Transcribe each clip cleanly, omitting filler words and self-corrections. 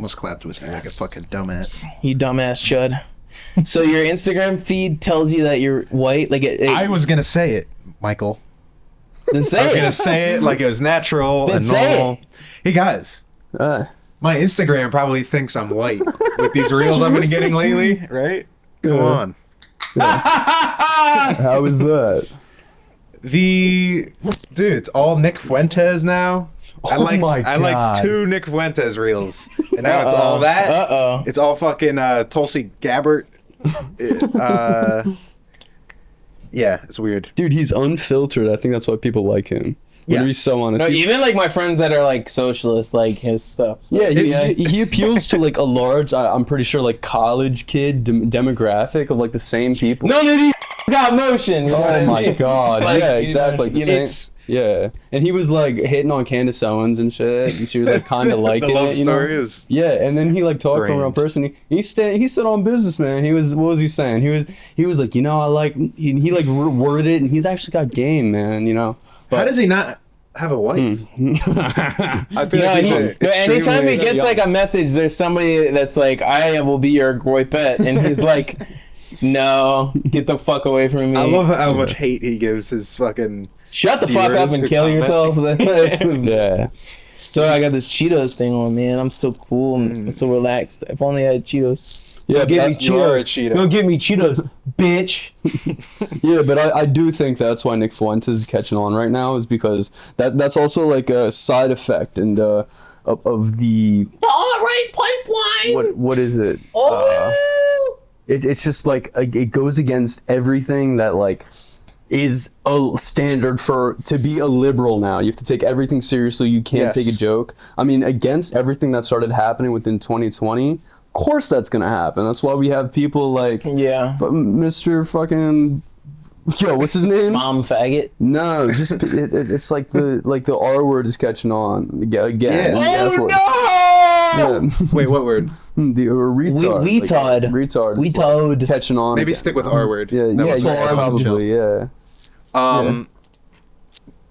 Almost clapped with you like a fucking dumbass. You dumbass chud. So your Instagram feed tells you that you're white? Like I was going to say it, Michael. Then say I was going to say it like it was natural and normal. Hey, guys. My Instagram probably thinks I'm white with these reels I've been getting lately, right? Come on. How is that? Dude, it's all Nick Fuentes now. I liked 2 Nick Fuentes reels, and now it's all that. It's all fucking Tulsi Gabbard. Yeah, it's weird. Dude, he's unfiltered. I think that's why people like him. Yeah, he's so honest. No, even like my friends that are like socialists, like his stuff. Yeah, he appeals to like a large, I'm pretty sure, like college kid demographic of like the same people. None of these got motion. Oh my god! Like, yeah, exactly. You know, yeah, and he was like hitting on Candace Owens and shit, and she was like kind of liking the love it. You story know? is Yeah, and then he like talked to a real person. He stood on business, man. What was he saying? He was like, you know, I like he like worded it, and he's actually got game, man. You know. But, how does he not have a wife? I feel like anytime he gets like a message, there's somebody that's like, I will be your boy pet, and he's like, no, get the fuck away from me. I love how much hate he gives his fucking shut the fuck up and kill yourself. Yeah. So I got this Cheetos thing on, man. I'm so cool and so relaxed. If only I had Cheetos. Yeah, give me you are a Cheeto. Go get me Cheetos, bitch. Yeah, but I do think that's why Nick Fuentes is catching on right now, is because that's also like a side effect and of the Right pipeline. What is it? It's just like it goes against everything that like is a standard to be a liberal now. You have to take everything seriously. You can't take a joke. I mean, against everything that started happening within 2020. Of course that's gonna happen. That's why we have people like Mr. fucking what's his name? Mom faggot. No, just it's like the R word is catching on again. Yeah. Oh no! Yeah. Wait, what word? The retard. Retard. Retard. Catching on. Maybe stick with R word. Yeah, probably. Yeah.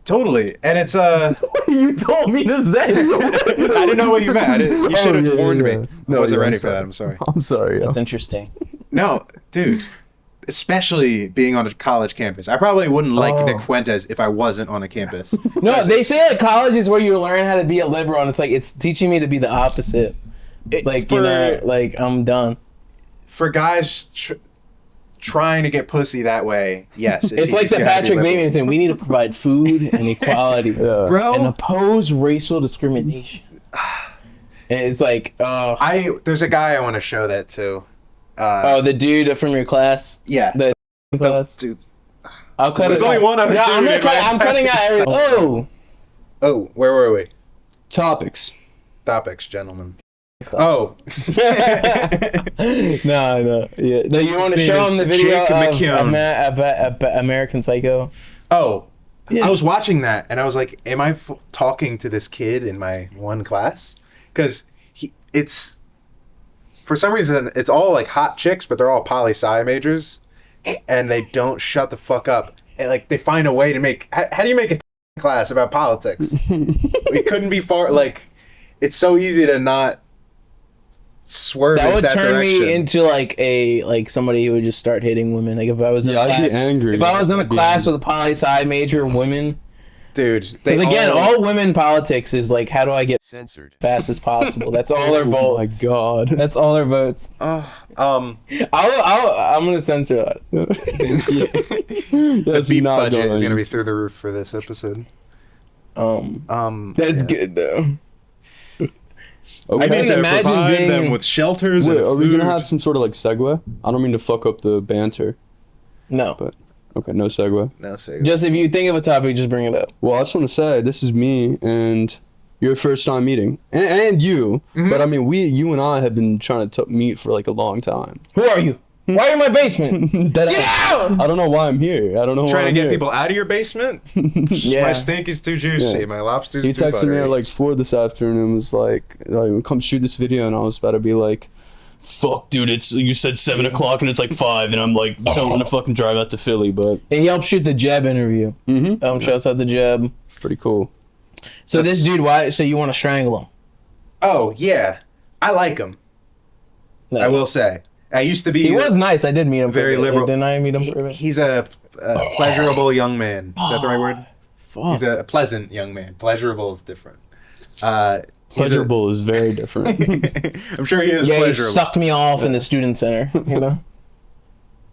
Totally, and it's You told me to say. I didn't know what you meant. You should have warned me. No, I wasn't ready for that. I'm sorry. I'm sorry. That's interesting. No, dude. Especially being on a college campus. I probably wouldn't like Nick Fuentes if I wasn't on a campus. No, they say that college is where you learn how to be a liberal, and it's like it's teaching me to be the opposite. Like I'm done. For guys trying to get pussy that way, yes. It's like the Patrick Bateman thing. We need to provide food and equality, bro, and oppose racial discrimination. And it's like, there's a guy I want to show that to. The dude from your class. Yeah, the class. Dude. I'll cut. There's only one other. Yeah, I'm cutting out everything. Oh, where were we? Topics, gentlemen. Oh. No. Yeah. No, you want to show him the video of American Psycho? Oh. Yeah. I was watching that and I was like, am I talking to this kid in my one class? Because it's, for some reason, it's all like hot chicks, but they're all poli-sci majors. And they don't shut the fuck up. And like, they find a way to make, how do you make a class about politics? We couldn't be far, like, it's so easy to not swerve that would that turn direction. Me into like somebody who would just start hating women. Like if I was in a class, I'd be angry. If I was in a class with a poli-sci major women, dude, because again, all women politics is like, how do I get censored fast as possible? That's all their votes. Oh my god, that's all their votes. I'm gonna censor that. The beat budget is gonna be through the roof for this episode. That's good though. Okay. I need to provide them with shelters. Wait, and are food. we gonna have some sort of like segue? I don't mean to fuck up the banter. No. But okay, no segue. No segue. Just if you think of a topic, just bring it up. Well, I just want to say this is me and your first time meeting, and you. Mm-hmm. But I mean, you and I have been trying to meet for like a long time. Who are you? Why are you in my basement? Get out! I don't know why I'm here. I don't know. Trying why to get here. people out of your basement. Yeah. My steak is too juicy. Yeah. My lobster's too buttery. He texted me at like 4 this afternoon and was like, "Come shoot this video," and I was about to be like, "Fuck, dude! You said 7 o'clock and it's like 5, and I'm like, don't want to fucking drive out to Philly." But and he helped shoot the Jeb interview. Mm-hmm. Shouts out the Jeb. Pretty cool. So this dude, why? So you want to strangle him? Oh yeah. I like him. No. I will say. I used to be. He was nice. I did meet him. Very liberal. Didn't I meet him? He's a pleasurable young man. Is that the right word? Fuck. He's a pleasant young man. Pleasurable is different. Pleasurable is very different. I'm sure he is Yeah, he pleasurable. sucked me off in the student center. You know.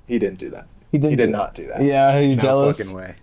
He didn't do that. He did not do that. Yeah, are you No jealous? fucking way.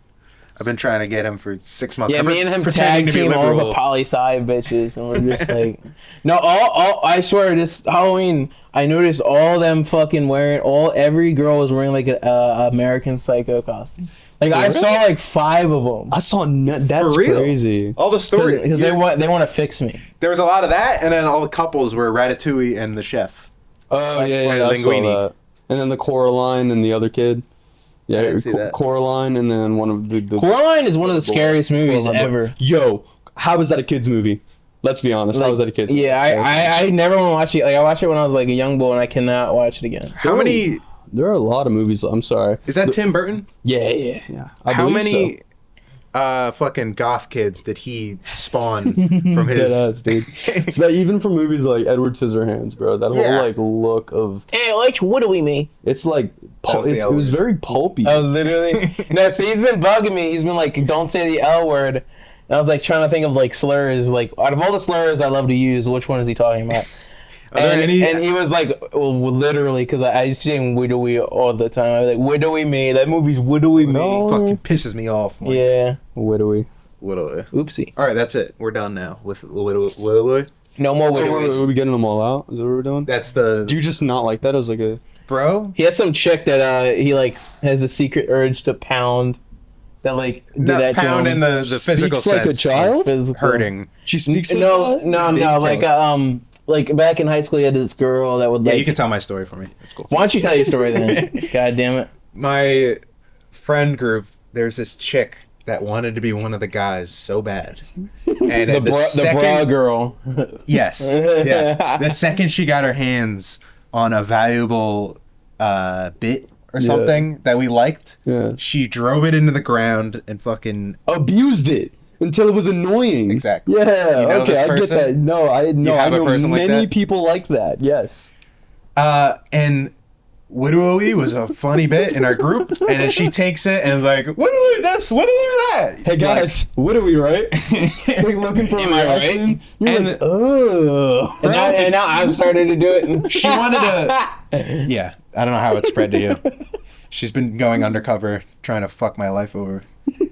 I've been trying to get him for 6 months. Yeah, I'm me and him pretending tag to be team all the liberal. poli-sci bitches, and we're just like, no, all I swear, this Halloween, I noticed all them fucking every girl was wearing like an American Psycho costume. Like I saw like 5 of them. I saw that's For real? crazy. All the stories. Because they want to fix me. There was a lot of that, and then all the couples were Ratatouille and the chef. Oh That's yeah, funny. I saw Linguini. that. And then the Coraline and the other kid. Yeah, didn't see that. Coraline and then one of the Coraline is one of the scariest movies Coraline. ever. Yo, how was that a kid's movie? Let's be honest. How was that a kid's movie? Yeah, I never want to watch it. Like I watched it when I was like a young boy, and I cannot watch it again. How many? There are a lot of movies. I'm sorry. Is that Tim Burton? Yeah. I How believe many so. fucking goth kids did he spawn from his? Deadass, dude. It's about, even for movies like Edward Scissorhands, bro. That Yeah. whole like look of Hey, like what do we mean? it's like That was the it L was word. very pulpy. Oh, literally. No, so he's been bugging me. He's been like, don't say the L word. And I was like trying to think of like slurs. Like out of all the slurs I love to use, which one is he talking about? Are there any? And he was like, well, literally, because I used to say widowy all the time. I was like, widowy me. That movie's widowy me. fucking pisses me off. Mike. Yeah. Widowy. Widowy. Oopsie. All right, that's it. We're done now with Widowy. No more Are widowies. we getting them all out? Is that what we're doing? That's the Do you just not like that as like a bro. He has some chick that he like has a secret urge to pound. That like do Not that to pound him. in the physical Speaks like a sense. child? Of Physical. hurting. she speaks No, like no, Big no. time. Like back in high school, he had this girl that would Yeah, like. you can tell my story for me. That's cool. Why don't you tell your story then? God damn it. My friend group, there's this chick that wanted to be one of the guys so bad. And The bra girl. Yes. Yeah. The second she got her hands on a valuable bit or something that we liked, she drove it into the ground and fucking abused it until it was annoying. Exactly. Yeah. You know okay, this I get person? that. No, I have I a know person like many that? people like that. Yes. and Widowy was a funny bit in our group, and then she takes it and is like, Widowy this, Widowy that. Hey guys, what are we right? Like looking for a Am I right? reaction? You're And- like, oh. And now I've started to do it. She wanted to. Yeah, I don't know how it spread to you. She's been going undercover trying to fuck my life over.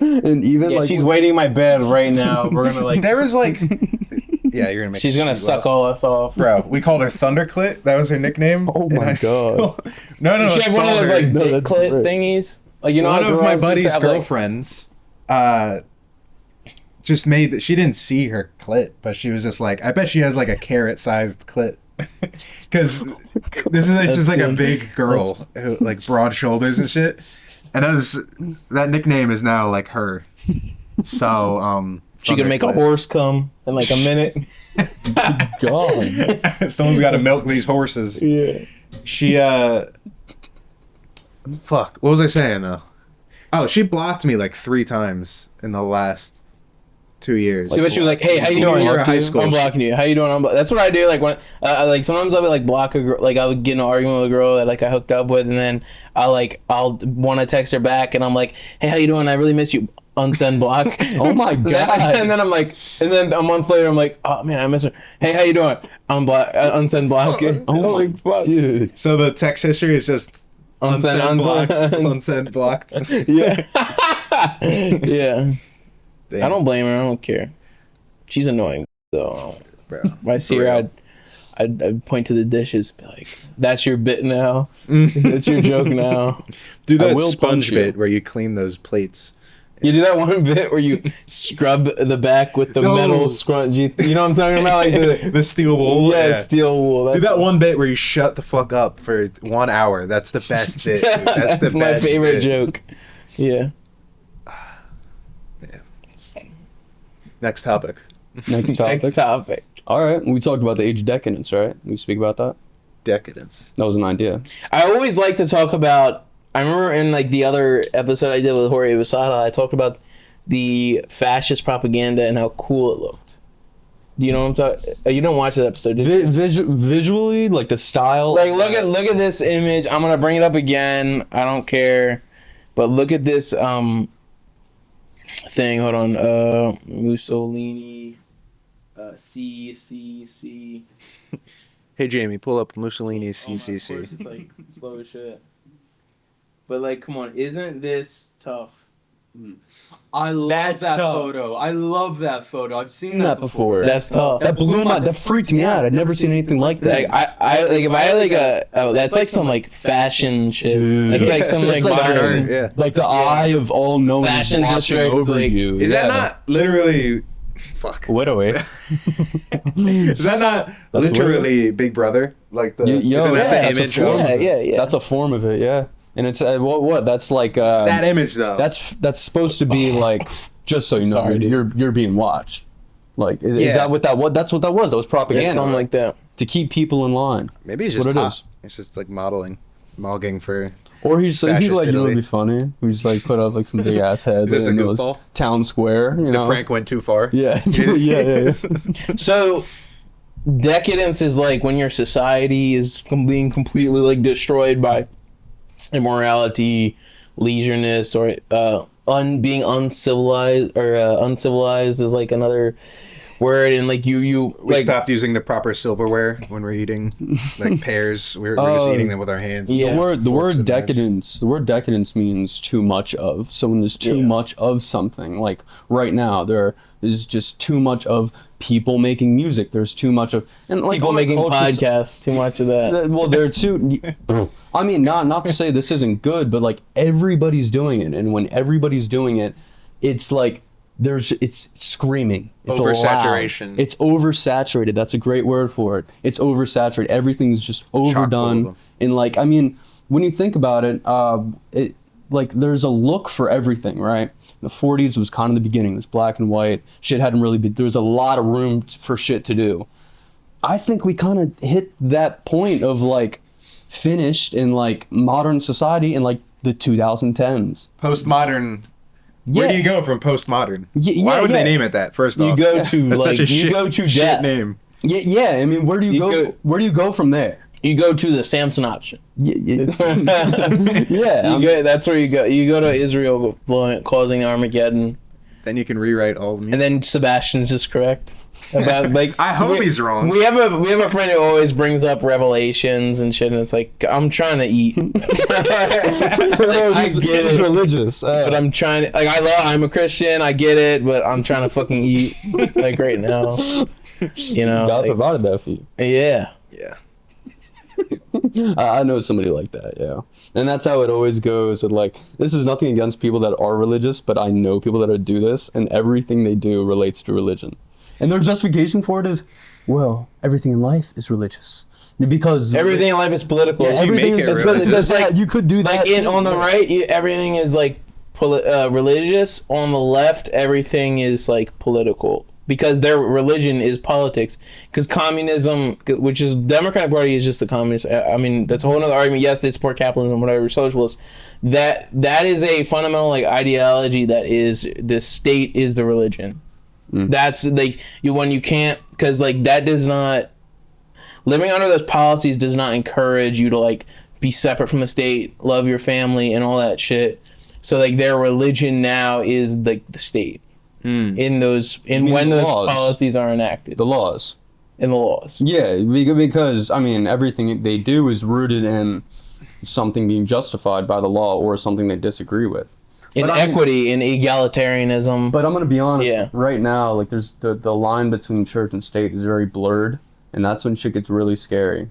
And even Yeah, like she's waiting in my bed right now. We're gonna like. There was like, yeah, you're gonna make. She's gonna suck all us off. Bro, we called her Thunderclit. That was her nickname. Oh in my high school. God. No. She had one of those like No, dick that's clit great. thingies. Like you know, One how of my girls used to buddy's have, like- girlfriends, just made that. She didn't see her clit, but she was just like, I bet she has like a carrot-sized clit. Because this is it's just like a big girl, who, like broad shoulders and shit. And that nickname is now like her. So She could make a Thunderclit. horse come in like a minute. God. Someone's got to milk these horses. Yeah. She fuck. What was I saying though? Oh, she blocked me like 3 times in the last 2 years. But she was like, "Hey, how you Senior doing? year of high school. I'm blocking you. How you doing? That's what I do. Like when, like sometimes I would like block a girl. Like I would get in an argument with a girl that like I hooked up with, and then I'll want to text her back, and I'm like, "Hey, how you doing? I really miss you." Unsend block. Oh my God. And then I'm like, and then a month later I'm like, "Oh man, I miss her. Hey, how you doing? I'm unsend block." Oh my fuck. dude. So the text history is just unsend blocked. Unsend blocked. Yeah. Yeah. Damn, I don't blame her. I don't care. She's annoying. So bro. if I see For her, real. I'd point to the dishes, be like, "That's your bit now. That's your joke now." Do I that will sponge punch you. bit where you clean those plates. You do that one bit where you scrub the back with the No. metal scrunchie. You know what I'm talking about? Like The steel wool. yeah, steel wool. Do that one bit where you shut the fuck up for 1 hour. That's the best bit. Dude. That's the my best favorite bit. joke. Yeah. Next topic. Next topic. Next topic. All right. We talked about the Age of Decadence, right? We speak about that. Decadence. That was an idea. I always like to talk about. I remember in like the other episode I did with Jorge Basada, I talked about the fascist propaganda and how cool it looked. Do you know what I'm talking? You didn't watch that episode, did you? Visually, like the style. Like look at this image. I'm gonna bring it up again. I don't care, but look at this thing. Hold on. Mussolini. C. Hey Jamie, pull up Mussolini's Oh, of course CCC. it's like slow as shit. But like, come on, isn't this tough? I love That's that tough. photo. I love that photo. I've seen that before. That's tough. That freaked me out. I'd never seen anything like that. Like I like if I had like that's like some like fashion shit. Dude. That's like some like It's like modern. art, yeah. Like the eye of all knowing Fashion watching district, over like- you. Is that not literally? Fuck. What away? Is that not literally Big Brother? Like the Yo, isn't that yeah, the that's a image form of of it. Yeah. That's a form of it, yeah. And it's what? That's like that image though? that's supposed to be like, just so you know, Sorry, dude. you're being watched. Like, is Yeah. that what that was? That's what that was. That was propaganda. Yeah, something like that. to keep people in line. Maybe it's That's just what it hot. is. It's just like mogging for. Or he's like, Fascist you know, Italy. it'd be funny. We just like put up like some big ass heads Just a and it was goofball? town square. You know, The prank went too far. Yeah, yeah. So decadence is like when your society is being completely like destroyed by immorality, leisureness, or being uncivilized, or uncivilized is like another word. And like you We like stopped using the proper silverware when we're eating like pears. We're just eating them with our hands. Yeah. The Forks word and knives. decadence. The word decadence means too much of. So when there's too much of something, like right now, there is just too much of people making music. There's too much of and like people other making cultures- podcasts. Too much of that. Well, there are two. I mean, not to say this isn't good, but like everybody's doing it, and when everybody's doing it, it's like it's screaming. It's Oversaturation. loud. It's oversaturated. That's a great word for it. It's oversaturated. Everything's just full of overdone. them. And like, I mean, when you think about it, like there's a look for everything, right? The 40s was kind of the beginning. It was black and white. Shit hadn't really been. There was a lot of room for shit to do. I think we kind of hit that point of like finished in like modern society in like the 2010s. Postmodern. Where do Yeah. you go from postmodern? Yeah, Why would yeah. they name it that? First You off, go to that's like such a you shit, go to shit death. name. Yeah. I mean, where do you go? Where do you go from there? You go to the Samson option. Yeah. You go, that's where you go. You go to Israel causing Armageddon, Then you can rewrite all the music. and then Sebastian's just correct about like. I hope he's wrong. We have a friend who always brings up Revelations and shit, and it's like I'm trying to eat. I get He's it, religious. but I'm trying to like I'm a Christian. I get it, but I'm trying to fucking eat like right now. You know, God like, provided that for you. yeah. Yeah. I know somebody like that, yeah. And that's how it always goes with like, this is nothing against people that are religious, but I know people that do this, and everything they do relates to religion. And their justification for it is, well, everything in life is religious. Because Everything in life is political. yeah, everything make is it just religious. like, you could do that. Like too. on the right, everything is like religious. On the left, everything is like political because their religion is politics. Because communism, which is Democratic Party, is just the communist. I mean, that's a whole other argument. Yes, they support capitalism, whatever, socialists. That is a fundamental like ideology. That is the state is the religion. That's like when you can't because like that does not. Living under those policies does not encourage you to like be separate from the state, love your family, and all that shit. So like their religion now is like the state in those mean when the those laws? policies are enacted the laws. in the laws. Yeah, because I mean, everything they do is rooted in something being justified by the law or something they disagree with. In But I mean- equity, in egalitarianism. But I'm gonna be honest. Yeah. Right now, like there's the line between church and state is very blurred, and that's when shit gets really scary.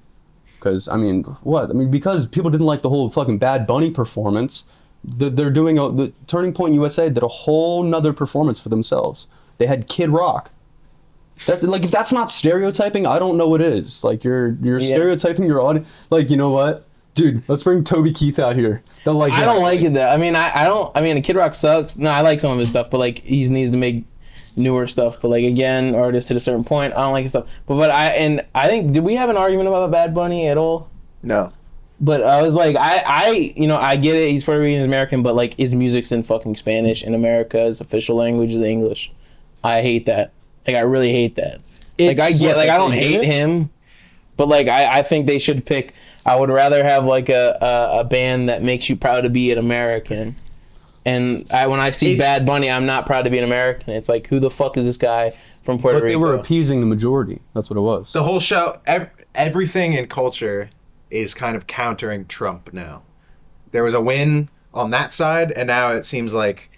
Because I mean, what? I mean, because people didn't like the whole fucking Bad Bunny performance. They're doing the Turning Point USA did a whole nother performance for themselves. They had Kid Rock. That like if that's not stereotyping, I don't know what is. Like you're stereotyping your audience. Like you know what? Dude, let's bring Toby Keith out here. They'll like I that. don't like it though. I mean, I don't. I mean, Kid Rock sucks. No, I like some of his stuff, but like he needs to make newer stuff. But like again, artists at a certain point, I don't like his stuff. But I think did we have an argument about Bad Bunny at all? No. But I was like, I get it. He's Puerto Rican, he's American, but like his music's in fucking Spanish, and America's official language is English. I hate that. Like I really hate that. Like I get, like I don't they did hate it? him, but like I think they should pick. I would rather have like a band that makes you proud to be an American. And when I see Bad Bunny, I'm not proud to be an American. It's like, who the fuck is this guy from Puerto But Rico? they were appeasing the majority. That's what it was. The whole show, everything in culture is kind of countering Trump now. There was a win on that side, and now it seems like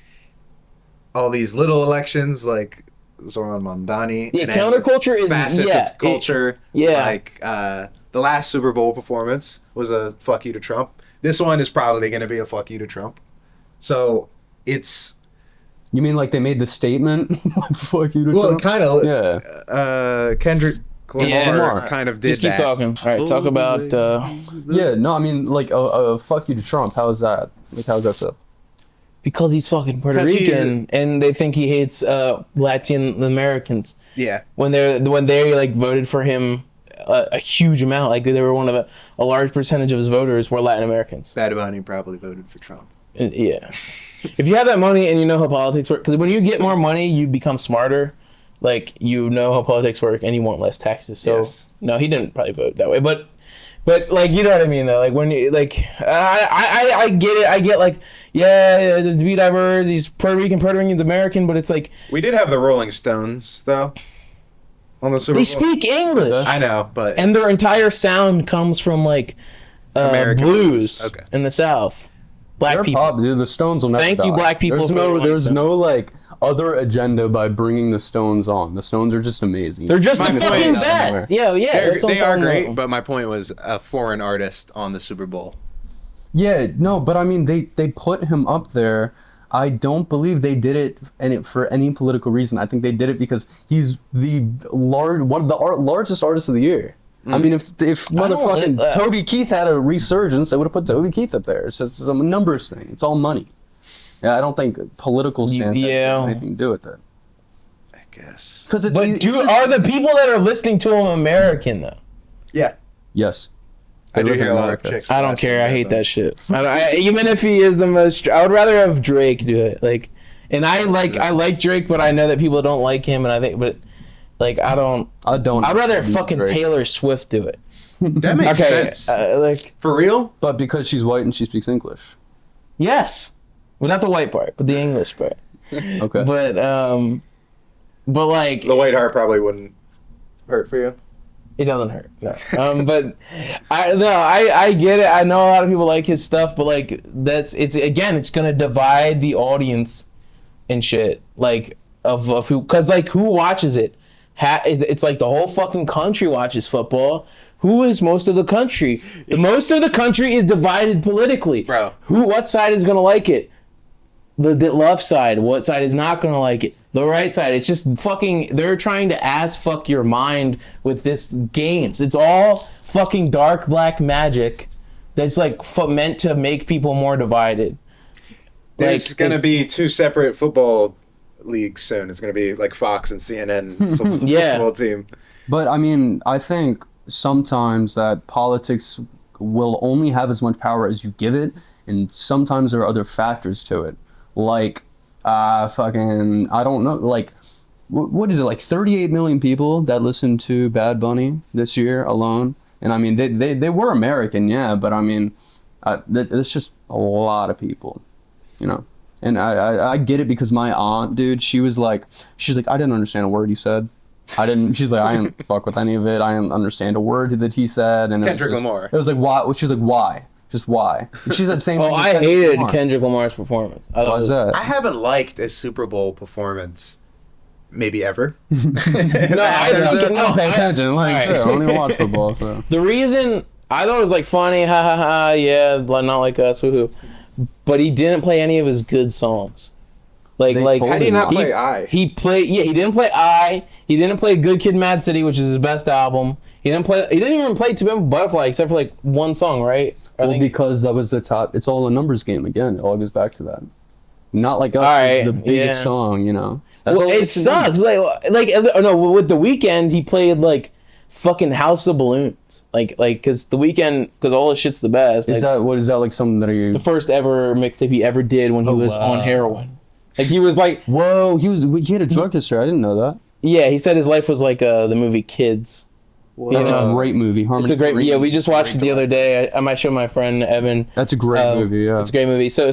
all these little elections, like Zoran Mondani, Yeah, and then counterculture is facets of culture. yeah. Like the last Super Bowl performance was a fuck you to Trump. This one is probably going to be a fuck you to Trump. So it's. You mean like they made the statement? Fuck you to Well, Trump? kind of. Yeah. Kendrick Lamar kind of did Just keep that. talking. All right, talk about. Yeah, no, I mean, like, fuck you to Trump. How's that? Like, how's that so? Because he's fucking Puerto 'Cause he's Rican, and they think he hates Latin Americans. Yeah. When they like voted for him a huge amount, like they were one of a large percentage of his voters were Latin Americans. Bad Bunny probably voted for Trump. Yeah. If you have that money and you know how politics work, because when you get more money, you become smarter. Like, you know how politics work and you want less taxes. So, Yes. no, he didn't probably vote that way. But like, you know what I mean, though? Like, when you, like, I get it. I get, like, yeah, to be diverse, he's Puerto Rican's American, but it's like. We did have the Rolling Stones, though, on the Super They Bowl. speak English. I know, but And their entire sound comes from, like, American blues Okay. in the South. Black They're people. pop, dude, the Stones will never Thank you, die. black people, There's for no, the there's Rolling no, like, other agenda by bringing the Stones on. The Stones are just amazing. They're just My the point fucking is- best. Yeah. That's what they I'm are talking great, about. but my point was a foreign artist on the Super Bowl. Yeah, no, but I mean, they put him up there. I don't believe they did it for any political reason. I think they did it because he's one of the largest artists of the year. I mean, if motherfucking Toby Keith had a resurgence, they would have put Toby Keith up there. It's just a numbers thing. It's all money. Yeah, I don't think political stance has anything to do with it. I guess. Because it's But are the people that are listening to him American, though? Yeah, yes, I do live hear in a lot of America. chicks. I don't care. I hate that shit. Even if he is the most, I would rather have Drake do it. Like, and I like Drake, but I know that people don't like him, and I think, but like, I don't. I'd rather fucking Drake. Taylor Swift do it. That makes Okay, sense. like, For real? But because she's white and she speaks English. yes, well, not the white part, but the English part. Okay. But like, The white heart probably wouldn't hurt for you. it doesn't hurt. No. But I get it. I know a lot of people like his stuff, but like it's gonna divide the audience and shit. Like of who, because like who watches it? It's like the whole fucking country watches football. Who is most of the country? Most of the country is divided politically. Bro. What side is gonna like it? The left side. What side is not gonna like it? The right side. It's just fucking. They're trying to ass fuck your mind with this games. It's all fucking dark black magic. That's like meant to make people more divided. There's Like, gonna be two separate football leagues soon. It's gonna be like Fox and CNN football team. But I mean, I think sometimes that politics will only have as much power as you give it, and sometimes there are other factors to it. Like, I don't know, like, what is it, like 38 million people that listened to Bad Bunny this year alone? And I mean, they were American, yeah, but I mean, it's just a lot of people, you know? And I get it because my aunt, dude, she's like, I didn't understand a word he said. She's like, I didn't fuck with any of it. I didn't understand a word that he said. And Kendrick Lamar. It was like, why? She's like, why? Just why? And she said the same thing. Oh, as I Kendrick hated Lamar. Kendrick Lamar's performance. Why is that? I haven't liked a Super Bowl performance, maybe ever. No, I don't pay attention. Like, Alright. shit, I don't even watch football. So. The reason I thought it was like funny, ha ha ha, yeah, not like us, woohoo. But he didn't play any of his good songs. Like, They told How do you him not not. play I? He didn't play I. He didn't play Good Kid, Mad City, which is his best album. He didn't even play To Pimp a Butterfly except for like one song, right? Well, because that was the top. It's all a numbers game again. It all goes back to that. Not like us, Alright, the biggest yeah. song, you know. Well, all it it's- sucks. Like no, with The Weeknd, he played like fucking House of Balloons. Like because The Weeknd, because all his shit's the best. Is Like, that like something that you? the first ever mixtape he ever did when he was on heroin? Like he was like, Whoa, he had a drug history. I didn't know that. Yeah, he said his life was like the movie Kids. That's a great movie. It's a great. Yeah, we just watched it the other day. I might show my friend Evan. That's a great movie. Yeah, it's a great movie. So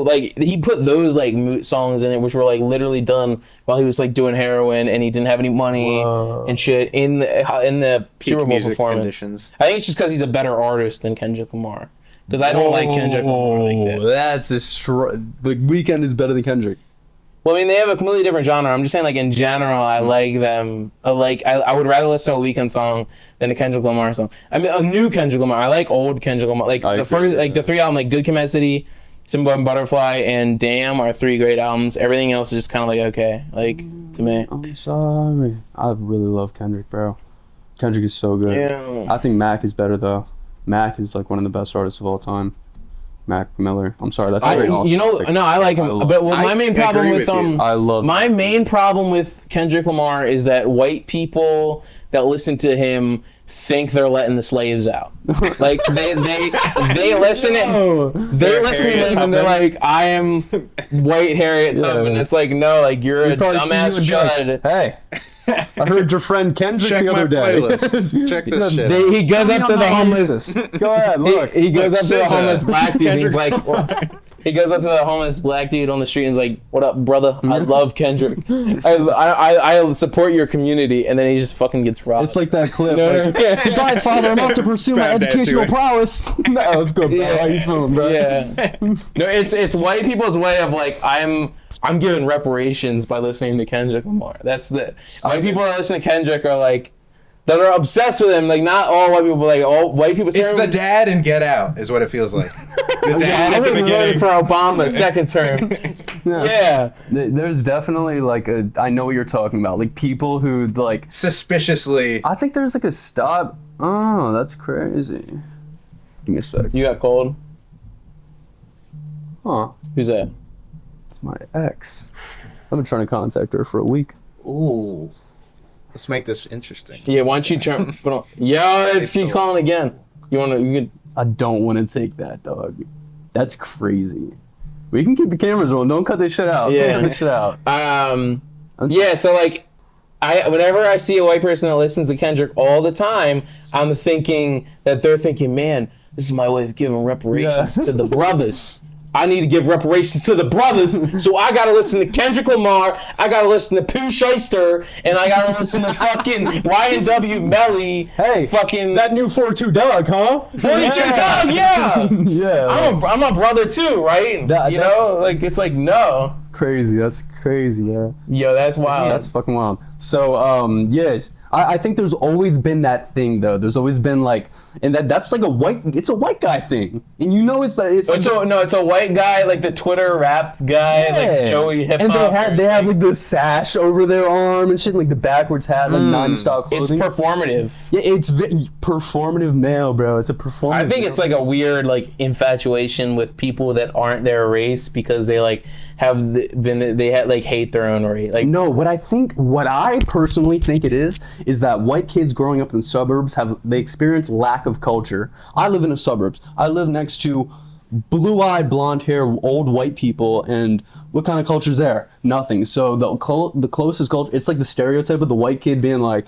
like he put those like songs in it, which were like literally done while he was like doing heroin and he didn't have any money and shit in the Super Bowl performance. Conditions. I think it's just because he's a better artist than Kendrick Lamar. Because I don't like Kendrick Lamar like that. That's the Weeknd is better than Kendrick. Well, I mean, they have a completely different genre. I'm just saying, like, in general, I like them. I would rather listen to a Weeknd song than a Kendrick Lamar song. I mean, a new Kendrick Lamar. I like old Kendrick Lamar. Like, the three albums, like, Good Kumat3z, Simple and Butterfly, and Damn are 3 great albums. Everything else is just kind of like, okay, like, to me. I'm sorry. I really love Kendrick, bro. Kendrick is so good. Yeah. I think Mac is better, though. Mac is, like, one of the best artists of all time. Mac Miller. I'm sorry, that's very off. I like him. But my main problem with my main problem with Kendrick Lamar is that white people that listen to him think they're letting the slaves out. Like they listen to him and they're like, I am white Harriet Tubman. It's like, no, like you're a dumbass chud. Like, hey. I heard your friend Kendrick the other day. Playlist. Check this shit. He goes up to the homeless. Go ahead, look. He goes up to the homeless black dude. He's like, he goes up to the homeless black dude on the street and is like, "What up, brother? I love Kendrick. I support your community." And then he just fucking gets robbed. It's like that clip. Goodbye, father. I'm off to pursue my educational prowess. That was good, bro. How you feeling, bro? Yeah. No, it's white people's way of like, I'm giving reparations by listening to Kendrick Lamar. That's the white people that listen to Kendrick are like, that are obsessed with him. Like not all white people, but like all white people. It's the dad in Get Out, is what it feels like. The dad at the beginning for Obama second term. Yeah. There's definitely like I know what you're talking about. Like people who like suspiciously. I think there's like a stop. Oh, that's crazy. Give me a sec. You got cold? Huh? Who's that? It's my ex. I've been trying to contact her for a week. Ooh. Let's make this interesting. Yeah, why don't you turn... she's calling again. I don't want to take that, dog. That's crazy. We can keep the cameras on. Don't cut this shit out. Yeah. Cut this shit out. Yeah, so like, whenever I see a white person that listens to Kendrick all the time, I'm thinking that they're thinking, man, this is my way of giving reparations to the brothers. I need to give reparations to the brothers, so I gotta listen to Kendrick Lamar, I gotta listen to Pooh Shyster, and I gotta listen to fucking YNW Melly. Hey, fucking that new 42 Dog, huh? 42 Dog, yeah. Yeah. I'm a brother too, right? You know, like it's like no. Crazy, that's crazy, man. Yo, that's wild. That's fucking wild. So, yes. I think there's always been that thing though. There's always been like, and that's like it's a white guy thing, and you know it's a white guy, like the Twitter rap guy, like Joey Hip Hop. And they have like the sash over their arm and shit, like the backwards hat, like 90s style clothing. It's performative. Yeah, it's performative male, bro. It's a performative. I think it's like a weird like infatuation with people that aren't their race because they like hate their own race. Like no, what I personally think it is that white kids growing up in the suburbs they experience lack of culture. I live in the suburbs. I live next to blue-eyed, blonde-haired, old white people, and what kind of culture is there? Nothing. So the closest culture, it's like the stereotype of the white kid being like,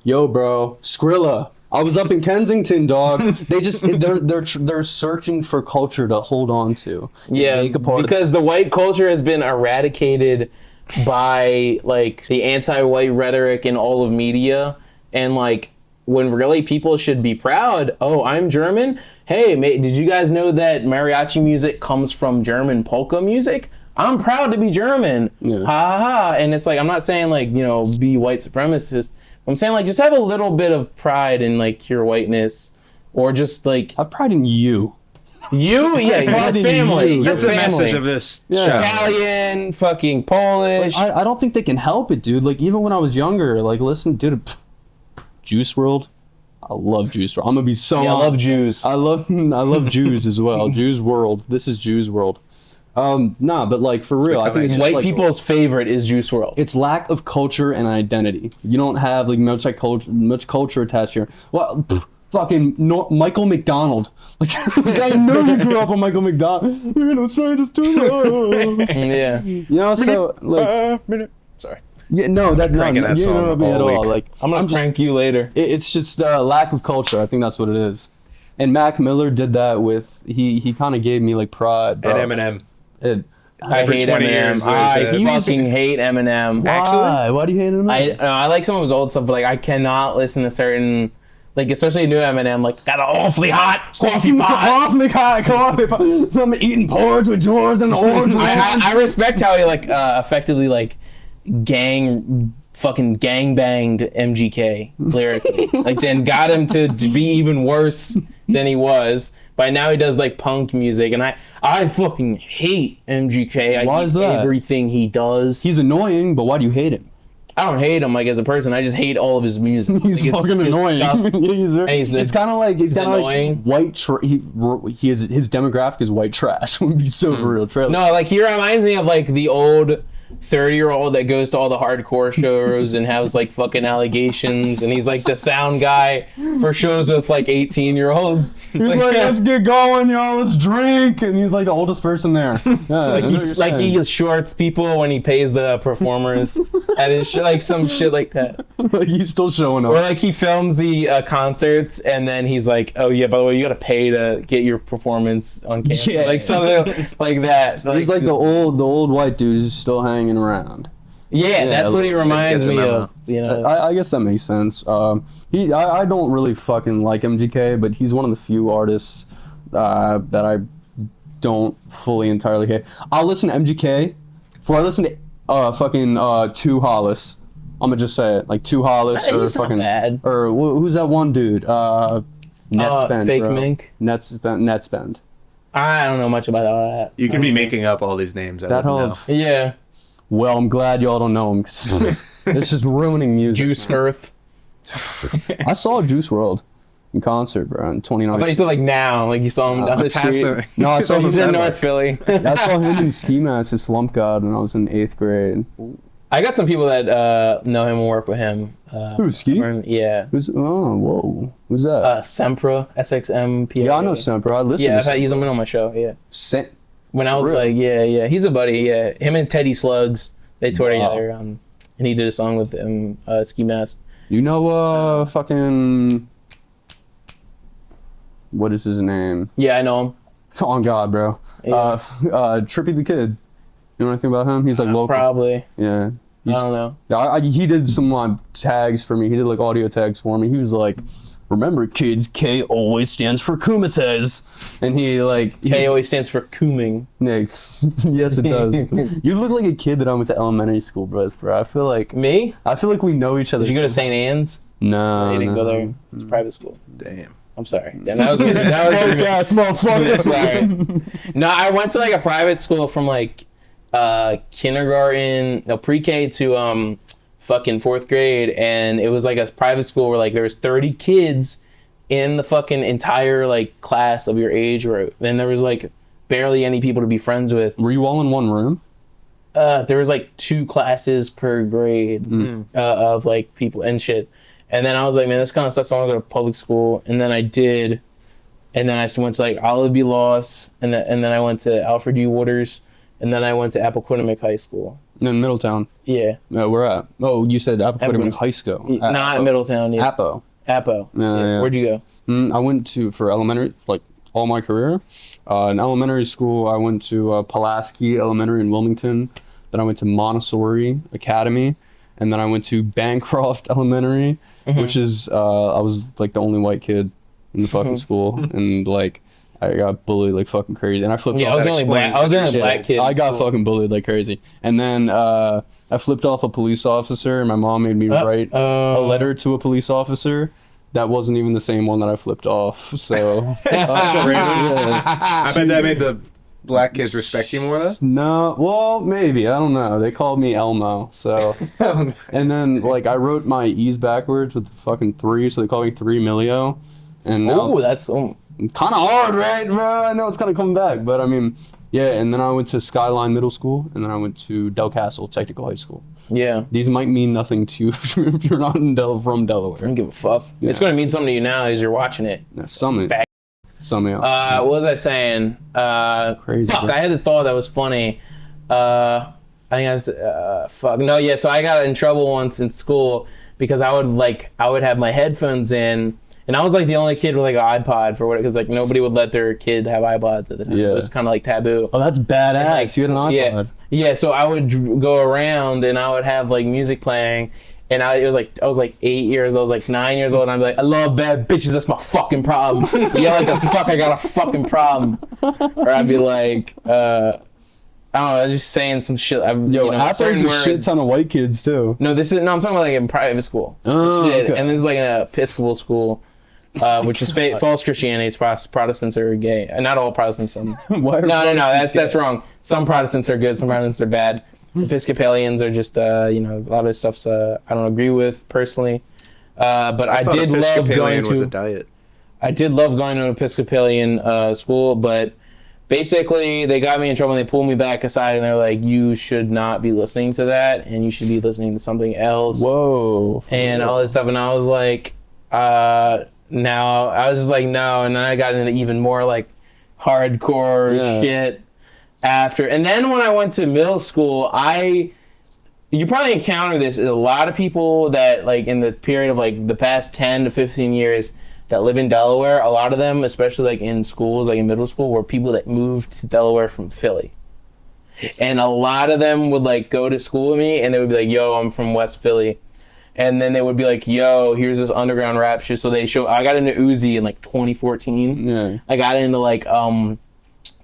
"Yo, bro, Skrilla, I was up in Kensington, dog." They're searching for culture to hold on to. Yeah, because the white culture has been eradicated by like the anti-white rhetoric in all of media, and like when really people should be proud. Oh, I'm German. Hey, did you guys know that mariachi music comes from German polka music? I'm proud to be German. Yeah. Ha ha ha. And it's like, I'm not saying like, be white supremacist. I'm saying like just have a little bit of pride in like your whiteness, or just like have pride in you. Your family. That's the message of this show. Italian, fucking Polish. Like, I don't think they can help it, dude. Like even when I was younger, like listen, dude, Juice WRLD. I love Juice WRLD. I'm gonna be so. Yeah, I love Jews. I love Jews as well. Juice WRLD. This is Juice WRLD. But like for real, I think it's white like, people's favorite is Juice WRLD. It's lack of culture and identity. You don't have like much culture attached here. Well. Michael McDonald. Like I know you grew up on Michael McDonald. We're gonna strangers too. Yeah. So like. Sorry. Yeah, no, that no, cranking that you song don't know me at all all. week. Like I'm gonna prank you later. it's just lack of culture. I think that's what it is. And Mac Miller did that with he kind of gave me like pride, bro. And Eminem. It, I Every hate 20 Eminem. years, I there's a- fucking hate Eminem. why? Why do you hate him? I like some of his old stuff, but like I cannot listen to certain, like especially new Eminem. Like got an awfully hot coffee pot. Awfully hot coffee pot. I'm eating porridge with George and orange. I respect how he like effectively like fucking gang banged MGK lyrically, like then got him to be even worse than he was. By now he does like punk music, and I fucking hate MGK. Why hate is that? everything he does. He's annoying, but why do you hate him? I don't hate him like as a person. I just hate all of his music. He's Like, it's fucking annoying. disgusting. He's kind of like annoying. white. He is his demographic is white trash. Would be so for real. Trail. No, like he reminds me of like the old 30-year-old that goes to all the hardcore shows and has like fucking allegations, and he's like the sound guy for shows with like 18-year-olds. He's like, let's get going, y'all. Let's drink, and he's like the oldest person there. Yeah, he shorts people when he pays the performers at his like some shit like that. like he's still showing up. Or like he films the concerts and then he's like, oh yeah, by the way, you gotta pay to get your performance on camera. Yeah. Like something like that. He's like the old white dude who's still hanging around. yeah, that's what he reminds get the me memo. of. You know, I guess that makes sense. I don't really fucking like MGK, but he's one of the few artists that I don't fully entirely hate. I'll listen to MGK before I listen to fucking Two Hollis. I'm gonna just say it, like Two Hollis or He's not fucking bad. or who's that one dude? Netspend, Fake bro. Mink. Netspend. I don't know much about all that. You can be making up all these names. I That wouldn't whole know. Yeah, well, I'm glad y'all don't know him because it's just ruining music. Juice Earth. I saw Juice WRLD in concert, bro, in I 2019. thought you said like now, like you saw him down the Past street. the- No, I saw He's him in in North Philly. I saw him in Ski Mask at Slump God when I was in 8th grade. I got some people that know him and work with him. Who, Ski? Yeah. Who's, oh, whoa. Who's that? Sempra, SXMPA. Yeah, I know Semper. I listen Yeah, to I've used him on my show. Yeah. Sem- When I was real? like, yeah, he's a buddy. Yeah, him and Teddy Slugs, they toured Wow. together. And he did a song with him, Ski Mask. You know, fucking. What is his name? Yeah, I know him. On God, bro. Yeah. Trippy the Kid. You know anything about him? He's like local. Probably. Yeah. I don't know. He did some tags for me. He did like audio tags for me. He was like, "Remember, kids, K always stands for kumat3z," and he like K always stands for Cooming. Nick. Yes, it does. You look like a kid that I went to elementary school with, bro. I feel like Me? we know each other. Did you go to St. Anne's? No, You didn't no. go there. It's a private school. Damn. I'm sorry. Damn, that was motherfucker. sorry. No, I went to like a private school from like pre-K to fucking 4th grade, and it was like a private school where like there was 30 kids in the fucking entire like class of your age group, and there was like barely any people to be friends with. Were you all in one room? There was like 2 classes per grade of like people and shit. And then I was like, man, this kind of sucks. I want to go to public school. And then I did. And then I went to like Olive B. Loss. And then I went to Alfred G. Waters. And then I went to Appoquinimink High School. In Middletown. Yeah. No, where at? Oh, you said Appoquinimink Appoquinimink. High School. Not Middletown. Yeah. Appo. Appo. Yeah. Where'd you go? I went for elementary, like all my career. In elementary school, I went to Pulaski Elementary in Wilmington. Then I went to Montessori Academy. And then I went to Bancroft Elementary, which is, I was like the only white kid in the fucking school. And like, I got bullied like fucking crazy. And I flipped Yeah, off. I was the only black kid. I in got school. fucking bullied like crazy. And then I flipped off a police officer, and my mom made me write a letter to a police officer that wasn't even the same one that I flipped off. So I bet that made the black kids respect you more though. no, well, maybe, I don't know. They called me Elmo. So and then like I wrote my E's backwards with the fucking 3, so they called me 3 Millio. And now Oh, that's kind of hard, right, bro? I know it's kind of coming back, but I mean, yeah. And then I went to Skyline Middle School, and then I went to Del Castle Technical High School. yeah. These might mean nothing to you if you're not from I Delaware. don't give a fuck. It's gonna mean something to you now as you're watching it. Yeah, some Back. else. What was I saying? Crazy. Fuck, bro. I had the thought that was funny. I think I was fuck no, yeah. So I got in trouble once in school because I would have my headphones in, and I was like the only kid with like an iPod for what, because like nobody would let their kid have iPods at the time. Yeah. It was kind of like taboo. Oh, that's badass. Like, you had an iPod. Yeah. So I would go around and I would have like music playing. And I was like 8 years old, I was like 9 years old, and I'd be like, I love bad bitches, that's my fucking problem. Yeah, like the fuck, I got a fucking problem. Or I'd be like, I don't know, I was just saying some shit. There's a shit ton of white kids too. No, I'm talking about like in private school. Oh, Shit. okay. And this is like an Episcopal school, which is false Christianity. It's Protestants are gay. Not all Protestants. No, that's wrong. Some Protestants are good, some Protestants are bad. Episcopalians are just, a lot of stuff's I don't agree with personally. But I did love going to. Was a diet. I did love going to an Episcopalian school, but basically they got me in trouble and they pulled me back aside and they're like, you should not be listening to that and you should be listening to something else. Whoa. And all this stuff, and I was like, now I was just like, no, and then I got into even more like hardcore shit after. And then when I went to middle school, you probably encounter this, a lot of people that like in the period of like the past 10 to 15 years that live in Delaware, a lot of them, especially like in schools, like in middle school, were people that moved to Delaware from Philly. And a lot of them would like go to school with me and they would be like, yo, I'm from West Philly. And then they would be like, yo, here's this underground rap shit. So I got into Uzi in like 2014. Yeah. I got into like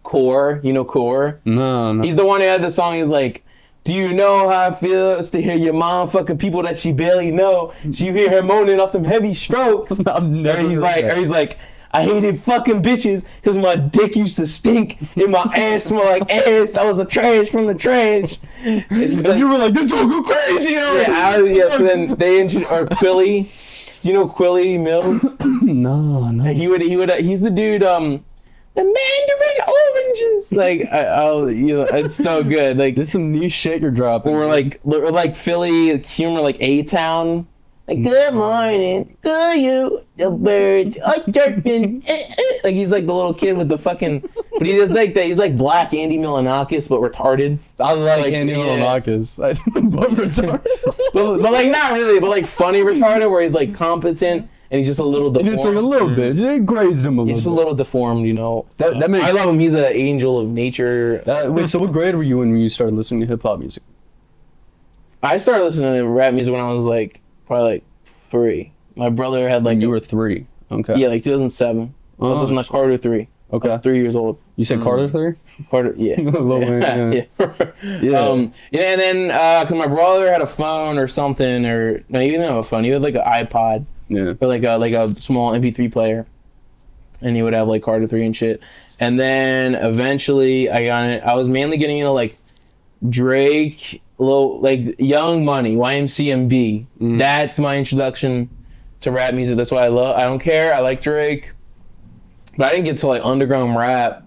Core, Core? No. He's the one who had the song, he's like, do you know how it feels to hear your mom fucking people that she barely know? She hear her moaning off them heavy strokes. He's like, I hated fucking bitches because my dick used to stink and my ass smelled like ass. I was the trash from the trash. And you were like, this will go crazy. So then they introduced, or Quilly. Do you know Quilly Mills? No. He's the dude, the Mandarin oranges. Like, it's so good. Like, there's some niche shit you're dropping. Or like Philly humor, like A-Town. Like, good morning, good you, the bird, chirping. Like, he's like the little kid with the fucking, but he does like that. He's like black Andy Milonakis, but retarded. I like Andy Milonakis, but retarded. but like not really, but like funny retarded, where he's like competent. And he's just a little deformed. It's like a little bit. It grazed him a little bit. He's just a little deformed, That makes. I love him. He's an angel of nature. Wait, so what grade were you in when you started listening to hip hop music? I started listening to rap music when I was like probably like 3. My brother had like. You were 3. Okay. Yeah, like 2007. I was listening to Carter 3. Okay. I was 3 years old. You said Carter 3? Carter, yeah. Yeah. And then because my brother had a phone or something, or no, he didn't have a phone. He had like an iPod. Yeah. Or like a small MP3 player, and he would have like Carter 3 and shit. And then eventually I was mainly getting into like Drake, like Young Money, YMCMB. That's my introduction to rap music. That's what I love. I don't care. I like Drake, but I didn't get to like underground rap,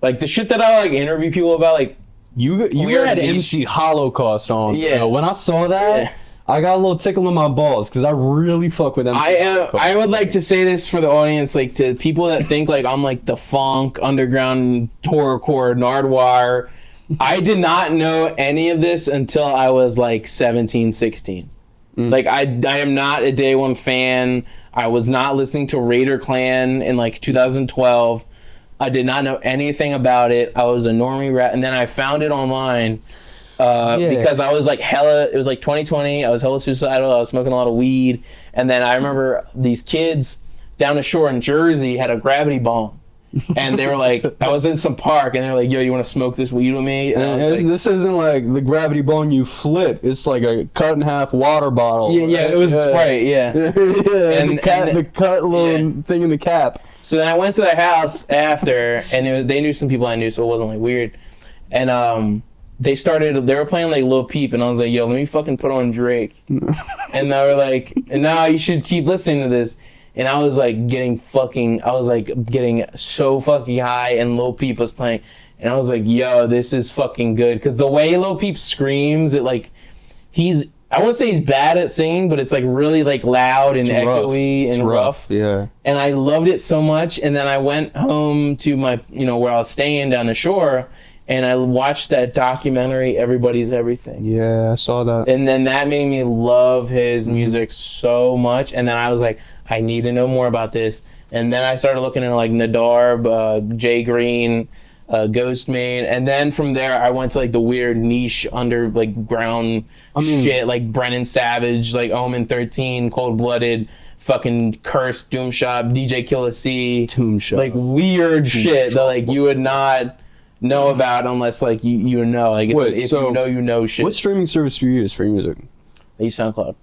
like the shit that I like interview people about. Like you had MC Holocaust on. Yeah. When I saw that. Yeah. I got a little tickle in my balls because I really fuck with MC. I would like to say this for the audience, like to people that think like I'm like the funk, underground, horrorcore, Nardwuar. I did not know any of this until I was like 17, 16. Like I am not a day one fan. I was not listening to Raider Clan in like 2012. I did not know anything about it. I was a normie rap, and then I found it online. Because I was like it was like 2020, I was hella suicidal, I was smoking a lot of weed, and then I remember these kids down the shore in Jersey had a gravity bomb, and they were like, I was in some park, and they're like, yo, you want to smoke this weed with me? And this isn't like the gravity bomb you flip, it's like a cut in half water bottle. Yeah, it was a Sprite, and the cut little thing in the cap. So then I went to their house after, and they knew some people I knew, so it wasn't like weird, and they were playing like Lil Peep, and I was like, yo, let me fucking put on Drake. And they were like, no, you should keep listening to this. And I was like getting so fucking high, and Lil Peep was playing. And I was like, yo, this is fucking good. Because the way Lil Peep screams, it like, I wouldn't say he's bad at singing, but it's like really like loud and echoey and rough. Yeah. And I loved it so much. And then I went home to my, where I was staying down the shore. and I watched that documentary, Everybody's Everything. Yeah, I saw that. And then that made me love his music so much. And then I was like, I need to know more about this. And then I started looking into like Nadarb, Jay Green, Ghostmane. And then from there, I went to like the weird niche under like ground shit, like Brennan Savage, like Omen 13, Cold Blooded, fucking Cursed, Doom Shop, DJ Killer C. Tomb Shop. Like weird shit that like you would not know about unless like you know. Like if you know shit. What streaming service do you use for your music? I use SoundCloud.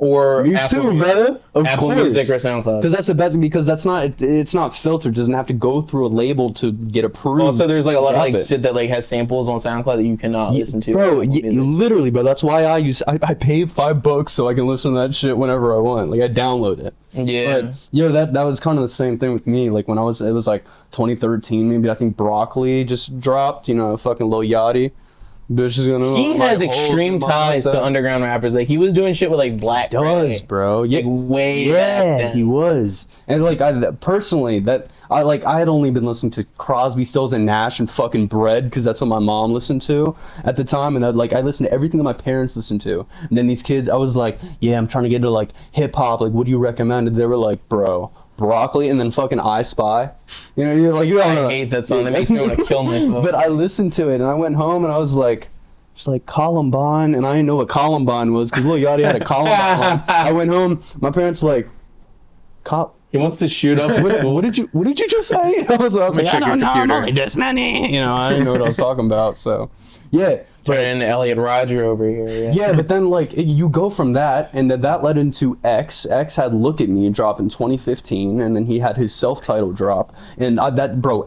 Or Me Apple too, Music. brother. Of Apple course. Music or SoundCloud. Because that's the best. Because that's not. It's not filtered. Doesn't have to go through a label to get approved. Also, there's like a lot of like Drop it. shit that like has samples on SoundCloud that you cannot listen to. Bro, on Apple Music. literally, bro. That's why I pay $5 so I can listen to that shit whenever I want. Like I download it. Yeah. But that was kind of the same thing with me. Like when it was like 2013, maybe I think Broccoli just dropped. You know, fucking Lil Yachty. Bitch is gonna. He has extreme ties to underground rappers. Like he was doing shit with like Black Ray. Does, bro? Yeah, Like, way back then. he was. And like I personally, I had only been listening to Crosby, Stills, and Nash and fucking Bread because that's what my mom listened to at the time, and I listened to everything that my parents listened to. And then these kids, I was like, yeah, I'm trying to get into like hip hop. Like, what do you recommend? And they were like, bro, Broccoli, and then fucking I Spy. You know, you're like, I hate that song. It makes me want to kill myself. But I listened to it, and I went home, and I was like, just like Columbine, and I didn't know what Columbine was because Lil Yachty had a Columbine line. I went home, my parents were like, he wants to shoot up. what did you just say? I was like, check I don't your know, I'm computer. only this many. You know, I didn't know what I was talking about. So, yeah. Turning Elliot Rodger over here. Yeah, but then like you go from that, and then that led into X. X had Look at Me drop in 2015, and then he had his self-titled drop, and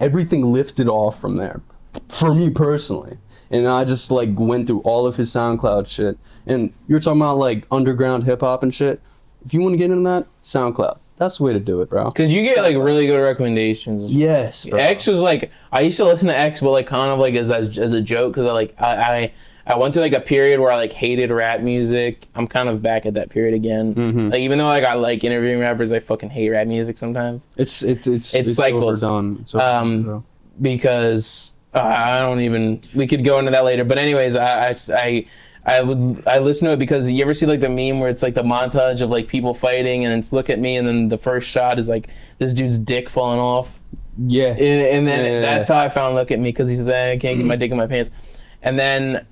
everything lifted off from there, for me personally. And I just like went through all of his SoundCloud shit. And you're talking about like underground hip hop and shit. If you want to get into that, SoundCloud. That's the way to do it, bro. Because you get like really good recommendations. Yes, bro. X was like, I used to listen to X, but like kind of like as a joke because I went through like a period where I like hated rap music. I'm kind of back at that period again. Mm-hmm. Like even though like I like interviewing rappers, I fucking hate rap music sometimes. It's cycles. overdone. It's overdone, bro. Because I don't even. We could go into that later. But anyways, I listen to it because you ever see like the meme where it's like the montage of like people fighting and it's look at me and then the first shot is like this dude's dick falling off. Yeah. And then that's how I found Look at Me because he's like, I can't get my dick in my pants. And then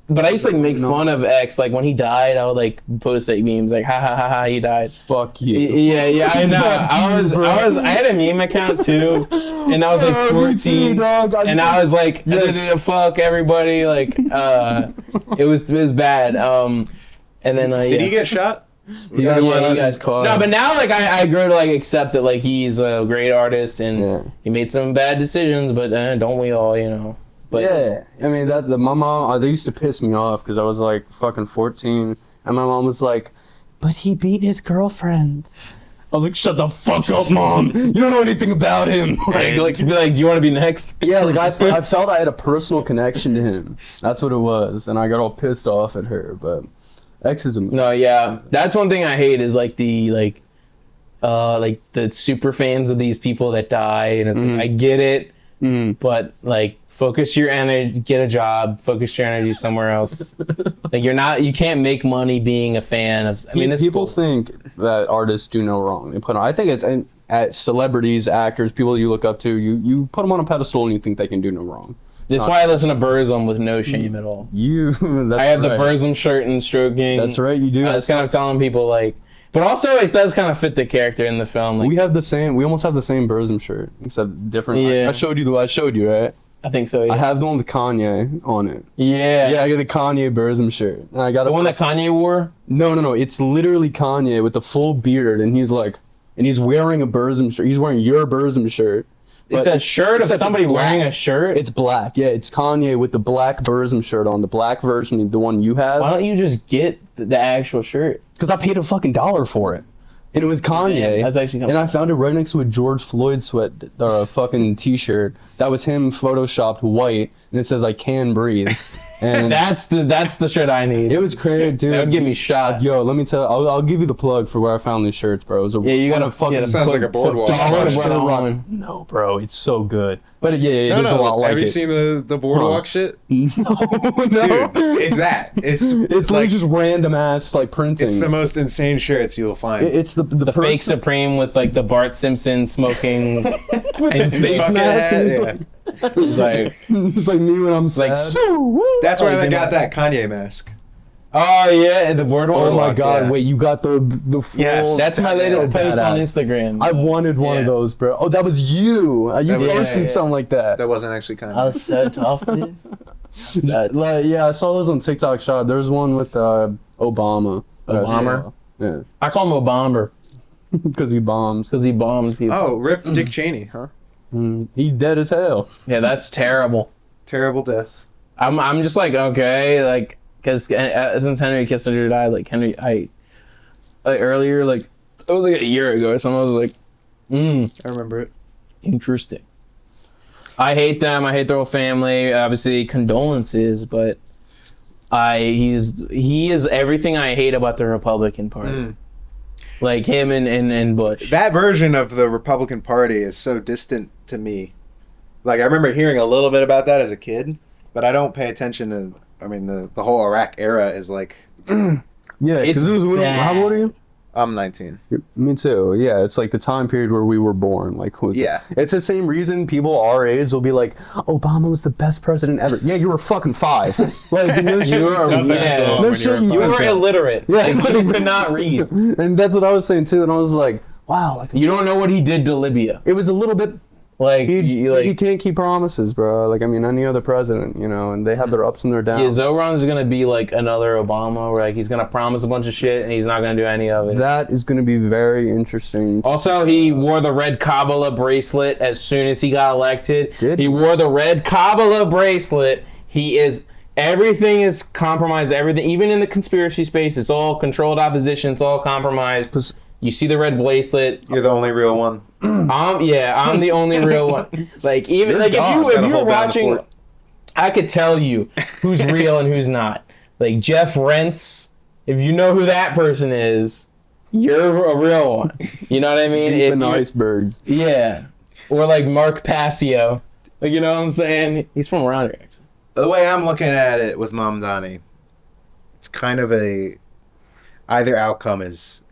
but I used to like make fun of X. Like when he died, I would like post like memes like ha ha ha ha he died. Fuck you. Yeah, I know. I had a meme account too, and I was like 14, and I was like, fuck everybody. Like, it was bad. And then Did he get shot? He got shot in his car. No, but now like I grew to like accept that like he's a great artist and he made some bad decisions, but don't we all, you know? But yeah, I mean my mom, they used to piss me off because I was like fucking 14, and my mom was like, "But he beat his girlfriend." I was like, "Shut the fuck up, mom! You don't know anything about him." like, be like, do you want to be next? Yeah, like I felt I had a personal connection to him. That's what it was, and I got all pissed off at her. But X is a no, yeah, that's one thing I hate is like the super fans of these people that die, and it's like I get it. But like focus your energy, get a job, focus your energy somewhere else. Like you can't make money being a fan of. I mean, it's people cool. think that artists do no wrong. They put on. I think it's at celebrities, actors, people you look up to. You put them on a pedestal and you think they can do no wrong. That's why I listen to Burzum with no shame at all. I have the Burzum shirt and stroking. That's right, you do. I was kind of telling people like. But also, it does kind of fit the character in the film. Like, we almost have the same Burzum shirt, except different. Yeah. I showed you, right? I think so, yeah. I have the one with Kanye on it. Yeah. Yeah, I got the Kanye Burzum shirt. And I got the one that Kanye wore? No. It's literally Kanye with the full beard, and he's wearing a Burzum shirt. He's wearing your Burzum shirt. It's a shirt of somebody wearing a shirt? It's black. Yeah, it's Kanye with the black Burzum shirt on, the black version, the one you have. Why don't you just get the actual shirt? Because I paid a fucking $1 for it. And it was Kanye. Man, that's actually and I found it right next to a George Floyd sweat or a fucking t-shirt that was him photoshopped white, and it says "I can breathe." And that's the shit I need. it was crazy, dude. That would get me shot. Yo, let me tell. I'll give you the plug for where I found these shirts, bro. It was a, You gotta fucking. Sounds like a boardwalk. No, bro, it's so good. But yeah, it is a lot like Have you it. seen the boardwalk shit? No. Dude, it's that. It's It's like just random ass like printing. it's the most insane shirts you'll find. It's the Fake Supreme with like the Bart Simpson smoking and face mask. And it's, Yeah. like, It's like it's like me when I'm sad. like so. Woo. That's where Like, they got that Kanye mask. Oh yeah, the boardwalk. Oh my god! yeah. Wait, you got the full. Yes, That's my latest so post on badass. Instagram. I wanted one of Yeah. those, bro. Oh, that was you. You was- posted yeah. something like that. That wasn't actually Kanye. I was so tough, dude. Like, yeah, I saw those on TikTok shop. There's one with Obama. that I Obama? saw. Yeah, I call him a bomber because he bombs. because he bombs people. Oh, rip Dick Cheney, huh? He dead as hell. Yeah, that's terrible. Terrible death. I'm just like, okay, like, because since Henry Kissinger died, like I earlier, like it was like a year ago or something, I was like, I remember it. interesting. I hate them. I hate their whole family. Obviously, condolences, but he is everything I hate about the Republican Party. Like him and Bush. That version of the Republican Party is so distant to me. Like, I remember hearing a little bit about that as a kid, but I don't pay attention to. I mean, the whole Iraq era is like. Yeah, It's because it was. bad. How old are you? I'm 19. Me too. Yeah, it's like the time period where we were born. Like, Yeah. it's the same reason people our age will be like, Obama was the best president ever. Yeah, you were fucking 5. Like, no shit. You were, yeah, No shit. you were fucking- illiterate. Yeah. Like, you could not read. And that's what I was saying too. And I was like, wow, like You don't know what he did to Libya. it was a little bit. Like, He like can't keep promises, bro. Like, I mean, any other president, you know, and they have their ups and their yeah, downs. Zoran's gonna be like another Obama, where like he's gonna promise a bunch of shit and he's not gonna do any of it. That is going to be very interesting. Also, he wore the red Kabbalah bracelet as soon as he got elected. Did he he? wore the red Kabbalah bracelet. Everything is compromised. Everything, even in the conspiracy space, it's all controlled opposition. It's all compromised. You see the red bracelet. You're the only real one. I'm the only real one. Like even You're like gone. if Gotta you were hold down the watching, fort. I could tell you who's real and who's not. Like Jeff Rentz, if you know who that person is, you're a real one. You know what I mean? Deep in the you- iceberg. Yeah. Or like Mark Passio. Like, you know what I'm saying? He's from around here, actually. The way I'm looking at it with Mom Donnie, it's kind of either outcome is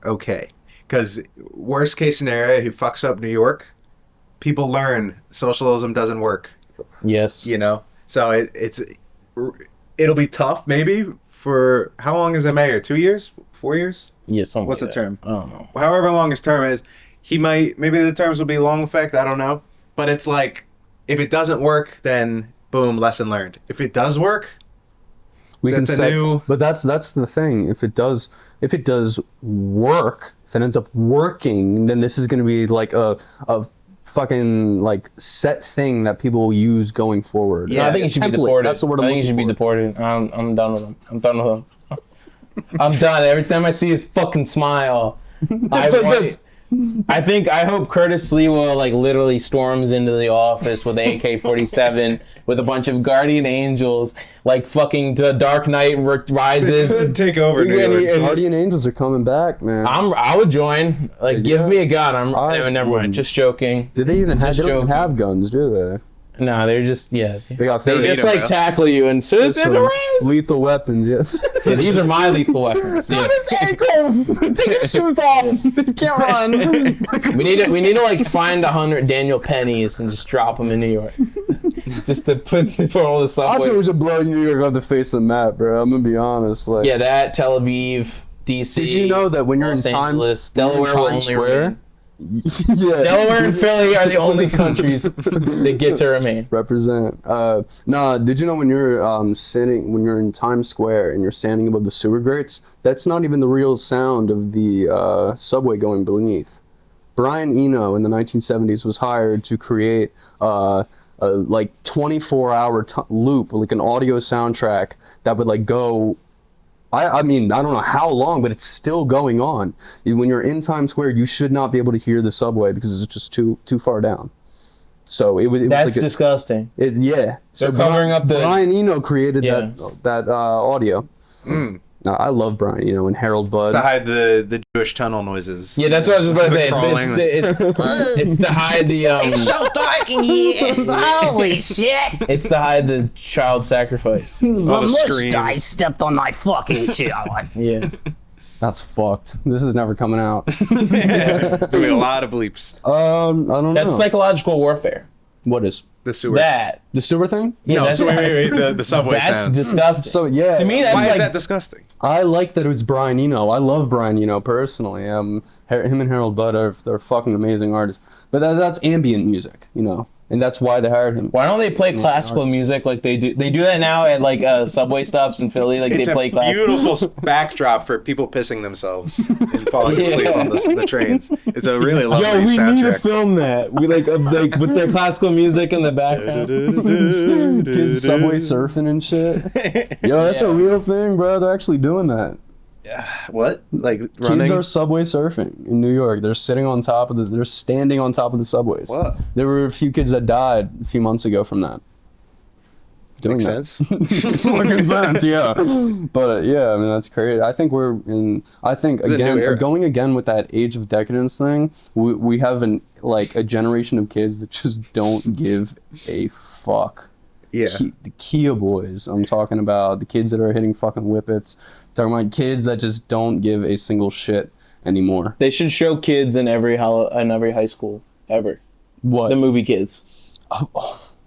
okay. Because worst case scenario, he fucks up New York, people learn socialism doesn't work, Yes. you know? So it'll be tough maybe for, how long is a mayor? 2 years? 4 years? Yeah, something What's like the term? that. I don't know. However long his term is, maybe the terms will be long effect, I don't know. But it's like, if it doesn't work, then boom, lesson learned. If it does work, We That's can a say, new- but that's the thing. If it does work, if it ends up working, then this is going to be like a fucking like set thing that people will use going forward. Yeah, I think he should be template. deported. That's the word I'm I think he should be looking for. deported. I'm done with him. I'm done with him. I'm done. Every time I see his fucking smile, I hope Curtis Lewa like literally storms into the office with an AK-47 with a bunch of guardian angels, like fucking The Dark Knight Rises. take over New York. Guardian Angels are coming back, man. I would join. Like, give me a gun. Never mind. wouldn't. Just joking. Do they even have? Just They don't joking. have guns, do they? No, they're just They got They just like tackle you and so there's a raise. lethal weapons. Yes. Yeah, these are my lethal weapons. Yeah. Take his shoes off. He can't run. We need to like find 100 Daniel Pennies and just drop them in New York, just to put all the I subway. think we should blow New York off the face of the map, bro. I'm gonna be honest. Like, Yeah, that Tel Aviv, DC. did you know that when you're Los in Angeles, Times Delaware will only Square? remain. Yeah. Delaware and Philly are the only countries that get to remain. Represent. Nah, did you know when you're when you're in Times Square and you're standing above the sewer grates, that's not even the real sound of the subway going beneath. Brian Eno in the 1970s was hired to create a like 24-hour loop, like an audio soundtrack that would like go I mean, I don't know how long, but it's still going on. When you're in Times Square, you should not be able to hear the subway because it's just too far down. So it was That's like disgusting. So covering up the Brian Eno created that audio. I love Brian Eno and Harold Budd. To hide the Jewish tunnel noises. Yeah, that's what I was just about to say. It's to hide the It's so dark in here. Holy shit. it's to hide the child sacrifice. All the Mustache screams. stepped on my fucking shit. Yeah. That's fucked. This is never coming out. There's gonna be a lot of bleeps. I don't know. That's psychological warfare. What is The sewer. That. the sewer thing? Yeah, No, that's, so wait. The subway that's sounds. disgusting. So yeah. To me, that's Why like, is that disgusting? I like that it was Brian Eno. I love Brian Eno personally. Him and Harold Budd they're fucking amazing artists. But that's ambient music, you know, and that's why they hired him. why don't they play classical music like they do? They do that now at like subway stops in Philly. Like It's they a play classical. beautiful backdrop for people pissing themselves and falling asleep on the trains. It's a really lovely Yo, we need to soundtrack. film that. We like with their classical music in the background. Kids subway surfing and shit. Yo, that's a real thing, bro. They're actually doing that. What? Like Kids running? are subway surfing in New York. They're sitting on top of they're standing on top of the subways. What? There were a few kids that died a few months ago from that. Doing Makes that. sense. It's fucking sense, yeah. But yeah, I mean that's crazy. I think new again era. going again with that Age of Decadence thing. We have a generation of kids that just don't give a fuck. Yeah. The Kia boys. I'm talking about the kids that are hitting fucking whippets. Talking about kids that just don't give a single shit anymore. They should show kids in every high school ever. What? The movie Kids.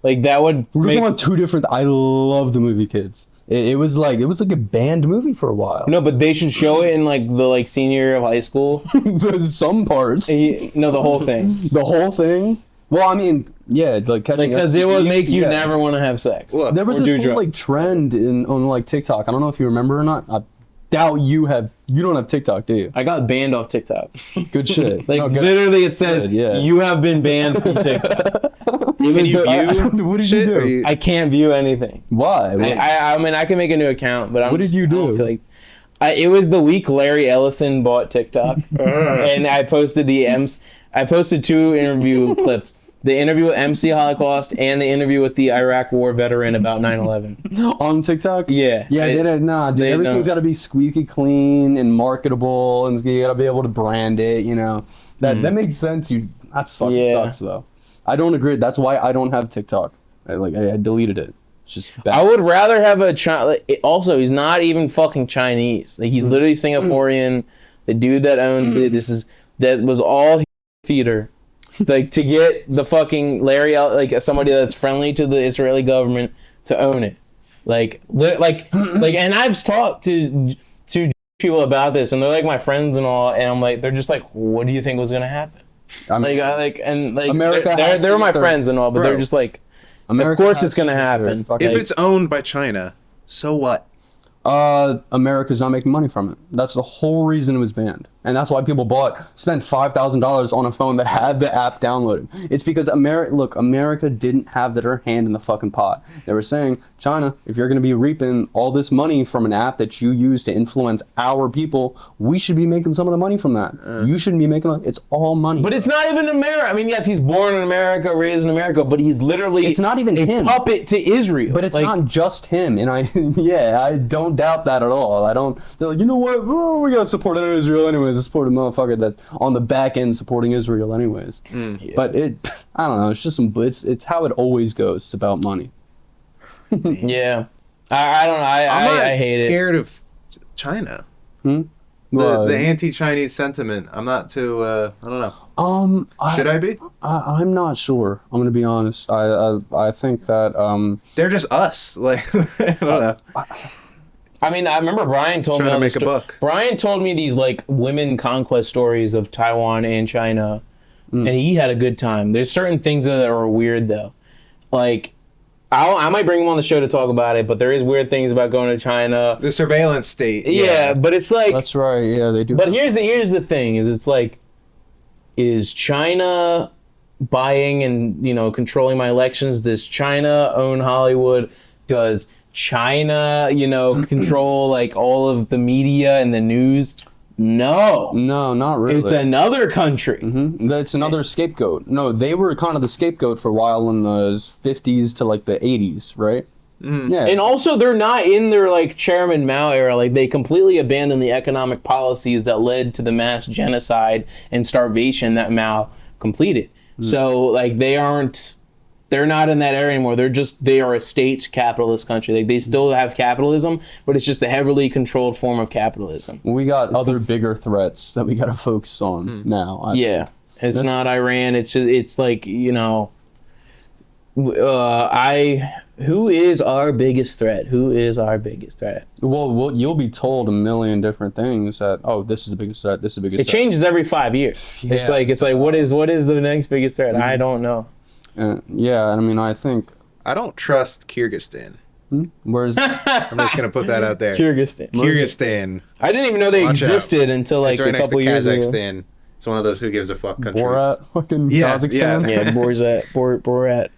Like that would. We're make, just on two different. I love the movie Kids. It was like a banned movie for a while. no, but they should show it in like the senior year of high school. There's some parts. No, the whole thing. The whole thing. Well, I mean, yeah, like catching Because it would make you yeah. never want to have sex. Look, There was or do this whole drugs. like trend on like TikTok. I don't know if you remember or not. I doubt you don't have TikTok, do you? I got banned off TikTok. Good shit. Like No, good. literally, it says Good, yeah. you have been banned from TikTok. Can you view What did shit? you Or do? I can't view anything. Why? I mean, I can make a new account, but I'm What did you I don't do? feel like it was the week Larry Ellison bought TikTok, and I posted I posted two interview clips. The interview with MC Holocaust and the interview with the Iraq War veteran about 9/11. On TikTok? Yeah. Yeah, dude. they Everything's don't. got to be squeaky clean and marketable, and you got to be able to brand it. You know, that makes sense. That fucking sucks though. I don't agree. That's why I don't have TikTok. I deleted it. It's just bad. I would rather have a also, he's not even fucking Chinese. Like he's literally Singaporean. The dude that owns it. That was all theater. Like to get the fucking Larry out, like somebody that's friendly to the Israeli government to own it, like, and I've talked to people about this, and they're like my friends and all, and I'm like, they're just like, what do you think was gonna happen? America they're my friends and all, but they're just like, of course it's gonna happen. If it's owned by China, so what? America's not making money from it. That's the whole reason it was banned. And that's why people spent $5,000 on a phone that had the app downloaded. It's because America didn't have their hand in the fucking pot. They were saying, China, if you're going to be reaping all this money from an app that you use to influence our people, we should be making some of the money from that. You shouldn't be making it's all money. But it's not even America. I mean, yes, he's born in America, raised in America, but he's literally It's not even him. puppet to Israel. But it's not just him, and I don't doubt that at all. They're like, you know what? Oh, we gotta support Israel anyways. Support a motherfucker that on the back end supporting Israel anyways. But I don't know. It's just it's how it always goes. It's about money. Yeah, I don't know. I hate it. Scared of China. The anti-Chinese sentiment. I'm not too. I don't know. Should I be? I'm not sure. I'm gonna be honest. I think that They're just us. Like I don't know. I mean, I remember Brian told Trying me to all make this a buck. Brian told me these like women conquest stories of Taiwan and China, and he had a good time. There's certain things that are weird though, like I might bring him on the show to talk about it, but there is weird things about going to China. The surveillance state. Yeah, but it's like that's right. Yeah, they do. But here's the thing: it's like, is China buying and controlling my elections? Does China own Hollywood? Does China, control like all of the media and the news. No, not really. it's another country. That's another scapegoat. No, they were kind of the scapegoat for a while in the 50s to like the 80s, right? Yeah. And also, they're not in their like Chairman Mao era. Like they completely abandoned the economic policies that led to the mass genocide and starvation that Mao completed. So like they're not in that area anymore. They are a state capitalist country. Like they still have capitalism, but it's just a heavily controlled form of capitalism. We got other bigger threats that we got to focus on now. It's not Iran. It's just, it's like, who is our biggest threat? Who is our biggest threat? Well, you'll be told a million different things that, oh, this is the biggest threat, this is the biggest It threat. changes every 5 years. Yeah. It's like what is the next biggest threat? I don't know. I mean, I think... I don't trust Kyrgyzstan. Where's... I'm just going to put that out there. Kyrgyzstan. I didn't even know they Watch existed until like it's right a next to couple years ago. Kazakhstan. It's one of those who gives a fuck countries. Borat? Fucking Yeah, Kazakhstan? yeah. Borat.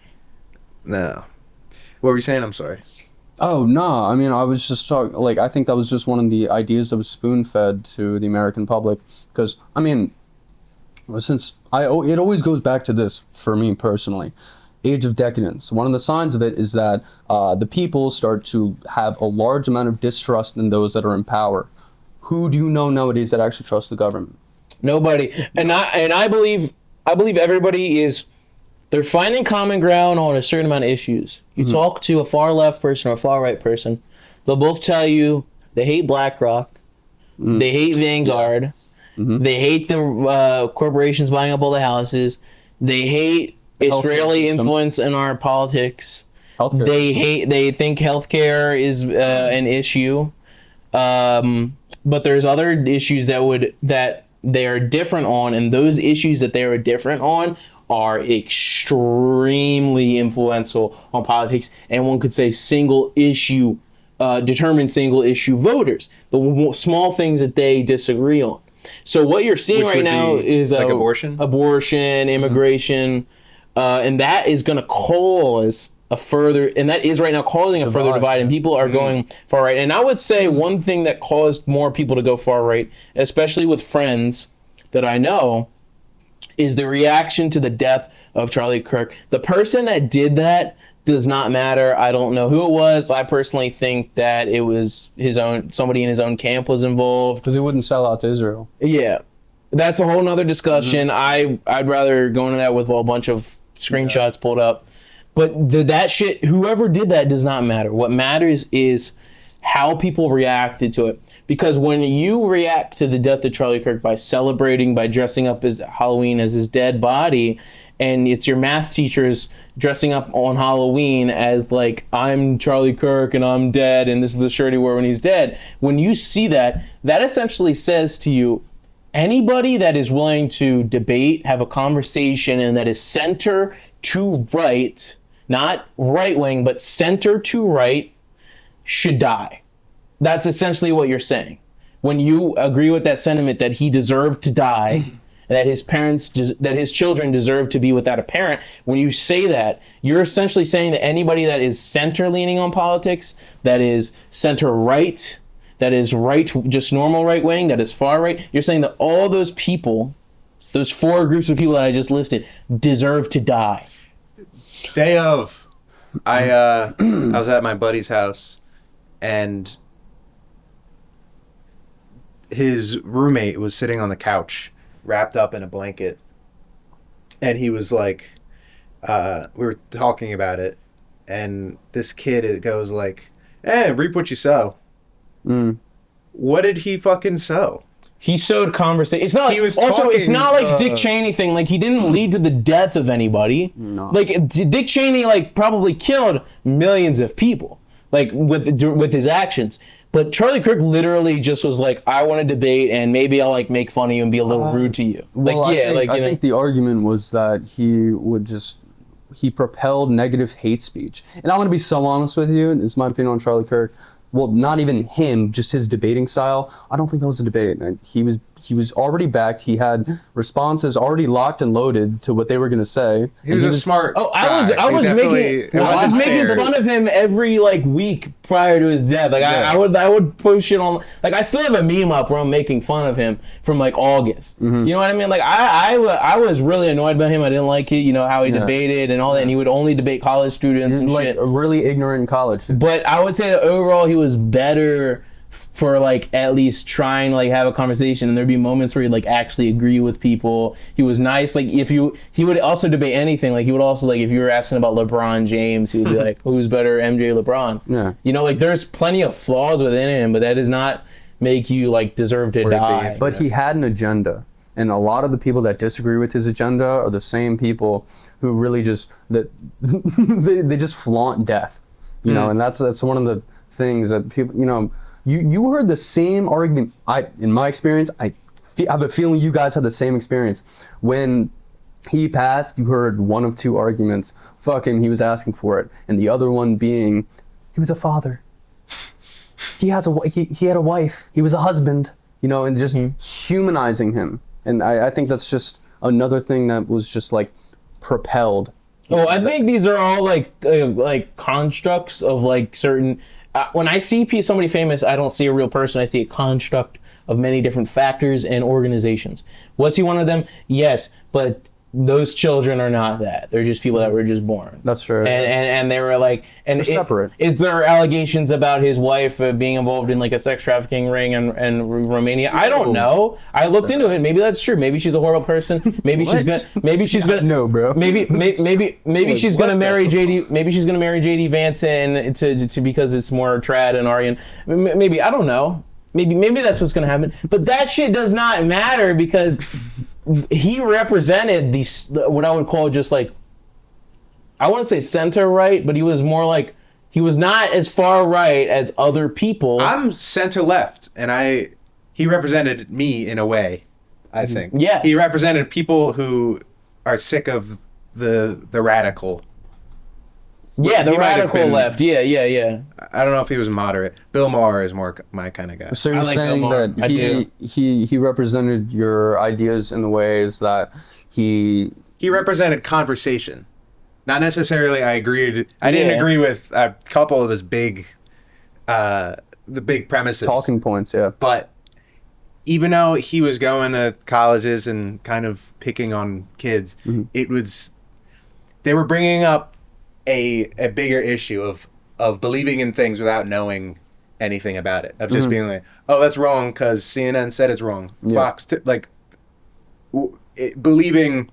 No. What were you saying? I'm sorry. Oh, no. I mean, I was just talking... Like, I think that was just one of the ideas that was spoon-fed to the American public. Because, I mean... it always goes back to this for me personally. Age of Decadence. One of the signs of it is that the people start to have a large amount of distrust in those that are in power. Who do you know nowadays that actually trusts the government? Nobody. And I believe everybody they're finding common ground on a certain amount of issues. You talk to a far left person or a far right person, they'll both tell you they hate BlackRock, they hate Vanguard. They hate the corporations buying up all the houses. They hate Israeli influence in our politics. Healthcare. They think healthcare is an issue. But there's other issues that they are different on, and those issues that they are different on are extremely influential on politics, and one could say determine single issue voters. The small things that they disagree on. So what you're seeing right now is like abortion, immigration, and that is going to cause that is right now causing a further divide, and people are going far right. And I would say one thing that caused more people to go far right, especially with friends that I know, is the reaction to the death of Charlie Kirk. The person that did that does not matter. I don't know who it was. I personally think that it was somebody in his own camp was involved. Because he wouldn't sell out to Israel. Yeah. That's a whole nother discussion. I'd rather go into that with a bunch of screenshots pulled up. But that shit, whoever did that does not matter. What matters is how people reacted to it. Because when you react to the death of Charlie Kirk by celebrating, by dressing up as Halloween as his dead body, and it's your math teachers dressing up on Halloween as like, I'm Charlie Kirk and I'm dead and this is the shirt he wore when he's dead. When you see that essentially says to you, anybody that is willing to debate, have a conversation, and that is center to right, not right wing, but center to right, should die. That's essentially what you're saying. When you agree with that sentiment that he deserved to die, that his children deserve to be without a parent, when you say that, you're essentially saying that anybody that is center leaning on politics, that is center right, that is right, just normal right wing, that is far right, you're saying that all those people, those four groups of people that I just listed, deserve to die. Day of, I was at my buddy's house, and his roommate was sitting on the couch wrapped up in a blanket, and he was like, we were talking about it, and this kid goes like, reap what you sow. What did he fucking sow? He sowed conversation. It's not like, it's not like Dick Cheney thing. Like, he didn't lead to the death of anybody. No. Like, Dick Cheney like probably killed millions of people, like with his actions. But Charlie Kirk literally just was like, I want to debate, and maybe I'll like make fun of you and be a little rude to you. Like, well, I think the argument was that he propelled negative hate speech. And I want to be so honest with you, this is my opinion on Charlie Kirk. Well, not even him, just his debating style. I don't think that was a debate. He he was already backed. He had responses already locked and loaded to what they were going to say. He was a smart. Oh, guy. I was making fair. fun of him every like week prior to his death. Like Yeah. I would push it on. Like I still have a meme up where I'm making fun of him from like August. You know what I mean? Like I was really annoyed by him. I didn't like it. You know how he debated and all that, and he would only debate college students and like shit. really ignorant in college. But I would say that overall he was better for like at least trying to like have a conversation, and there'd be moments where he'd like actually agree with people. He was nice. Like he would also debate anything. Like he would also like if you were asking about LeBron James, he would be like, who's better, MJ or LeBron? Yeah. You know, like there's plenty of flaws within him, but that does not make you like deserve to die. But he had an agenda. And a lot of the people that disagree with his agenda are the same people who really just they just flaunt death. You know, and that's one of the things that people, you know, you heard the same argument. In my experience, I have a feeling you guys had the same experience. When he passed, you heard one of two arguments. Fuck him, he was asking for it. And the other one being, he was a father. He had a wife. He was a husband. You know, and just humanizing him. And I think that's just another thing that was just like propelled. Oh, I think these are all like constructs of like certain. When I see somebody famous, I don't see a real person. I see a construct of many different factors and organizations. Was he one of them? Yes, but those children are not that. They're just people that were just born. That's true. And they were like, and separate. Is there allegations about his wife being involved in like a sex trafficking ring in Romania? I don't know. I looked into it. Maybe that's true. Maybe she's a horrible person. Maybe she's gonna. No, bro. Maybe she's gonna marry JD. Maybe she's gonna marry JD Vance and to because it's more trad and Aryan. Maybe I don't know. Maybe that's what's gonna happen. But that shit does not matter because he represented what I would call just like, I wouldn't say center right, but he was more like, he was not as far right as other people. I'm center left, and he represented me in a way, I think. Yeah. He represented people who are sick of the radical. Yeah, the He might have radical been- left. Yeah. I don't know if he was moderate. Bill Maher is more my kind of guy. So you're I like saying Bill Maher. I that he represented your ideas in the ways that he represented conversation. Not necessarily I agreed. I didn't Yeah. agree with a couple of his big premises. talking points, yeah. But even though he was going to colleges and kind of picking on kids, they were bringing up a bigger issue of believing in things without knowing anything about it, of just being like, oh, that's wrong because CNN said it's wrong. Fox, believing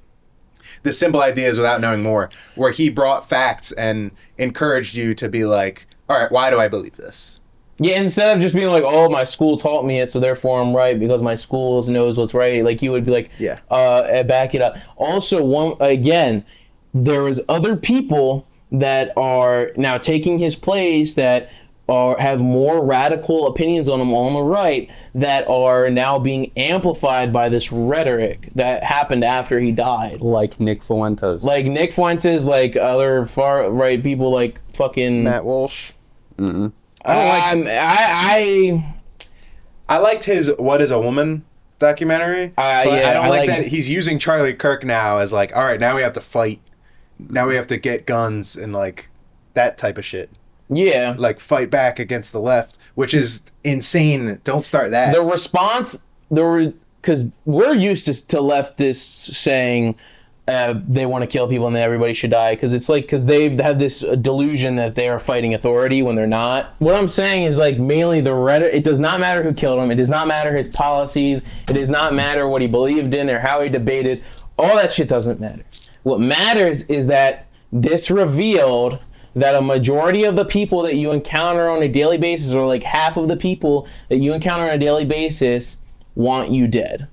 the simple ideas without knowing more, where he brought facts and encouraged you to be like, all right, why do I believe this? Yeah, instead of just being like, oh, my school taught me it, so therefore I'm right because my school knows what's right. Like you would be like, back it up. Also, there was other people that are now taking his place that have more radical opinions on him on the right that are now being amplified by this rhetoric that happened after he died. Like Nick Fuentes. Like other far right people like fucking Matt Walsh. I liked his "What Is a Woman" documentary. But I don't like that he's using Charlie Kirk now as like, all right, now we have to fight. Now we have to get guns and like that type of shit. Yeah. Like fight back against the left, which is insane. Don't start that. The response, because we're used to leftists saying they want to kill people and that everybody should die, because they have this delusion that they are fighting authority when they're not. What I'm saying is like mainly the rhetoric. It does not matter who killed him. It does not matter his policies. It does not matter what he believed in or how he debated. All that shit doesn't matter. What matters is that this revealed that a majority of the people that you encounter on a daily basis, or like half of the people that you encounter on a daily basis, want you dead.